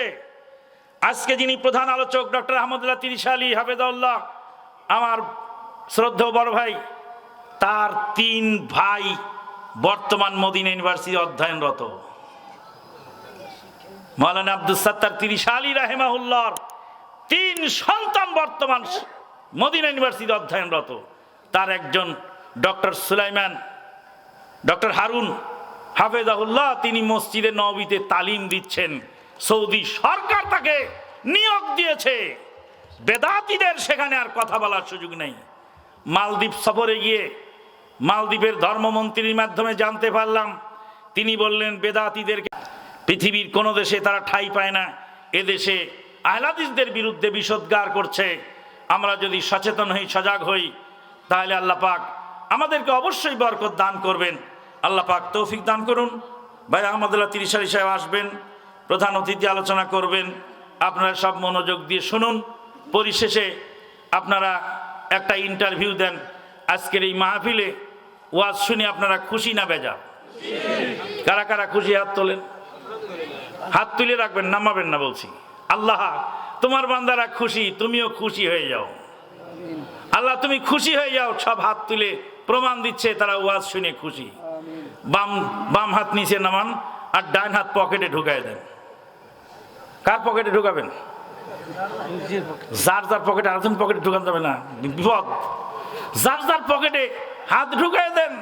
আজকে যিনি প্রধান আলোচক ডক্টর আহমদুল্লাহ ত্রিশালী হাফেজাহুল্লাহ, আমার শ্রদ্ধেয় বড় ভাই, তার 3 ভাই বর্তমান মদিনা ইউনিভার্সিটি অধ্যয়নরত। মাওলানা আব্দুস সাত্তার ত্রিশালী রাহিমাহুল্লাহর 3 সন্তান বর্তমান মদিনা ইউনিভার্সিটি অধ্যয়নরত। তার একজন ডক্টর সুলাইমান, ডক্টর হারুন হাফেজাহুল্লাহ, তিনি মসজিদে নববীতে তালিম দিচ্ছেন। সৌদি সরকার তাকে নিয়োগ দিয়েছে। বেদাতীদের সেখানে আর কথা বলার সুযোগ নেই। মালদ্বীপ সফরে গিয়ে মালদ্বীপের ধর্মমন্ত্রীর মাধ্যমে জানতে পারলাম, তিনি বললেন বেদাতীদেরকে পৃথিবীর কোনো দেশে তারা ঠাঁই পায় না, এদেশে আহলে হাদিসদের বিরুদ্ধে বিষোদ্গার করছে। আমরা যদি সচেতন হই, সজাগ হই, তাহলে আল্লাহ পাক আমাদেরকে অবশ্যই বরকত দান করবেন। আল্লাহ পাক তৌফিক দান করুন। ভাই আহমদুল্লাহ ত্রিশালী সাহেব আসবেন, প্রধান অতিথি আলোচনা করবেন। আপনারা সব মনোযোগ দিয়ে শুনুন। পরিশেষে আপনারা একটা ইন্টারভিউ দেন। আজকের এই মাহফিলে ওয়াজ শুনে আপনারা খুশি না বেজার? কারা কারা খুশি? হাত তোলেন, হাত তুলে রাখবেন, নামাবেন না বলছি। আল্লাহ তোমার বান্দারা খুশি, তুমিও খুশি হয়ে যাও। আল্লাহ তুমি খুশি হয়ে যাও। সব হাত তুলে প্রমাণ দিচ্ছে তারা ওয়াজ শুনে খুশি। বাম বাম হাত নিচে নামান আর ডান হাত পকেটে ঢুকায় দেন। কার পকেটে ঢুকাবেন? যার যার পকেটে, আরেকজন পকেটে ঢুকান যাবে না, বিপদ। যার যার পকেটে হাত ঢুকায় দেন।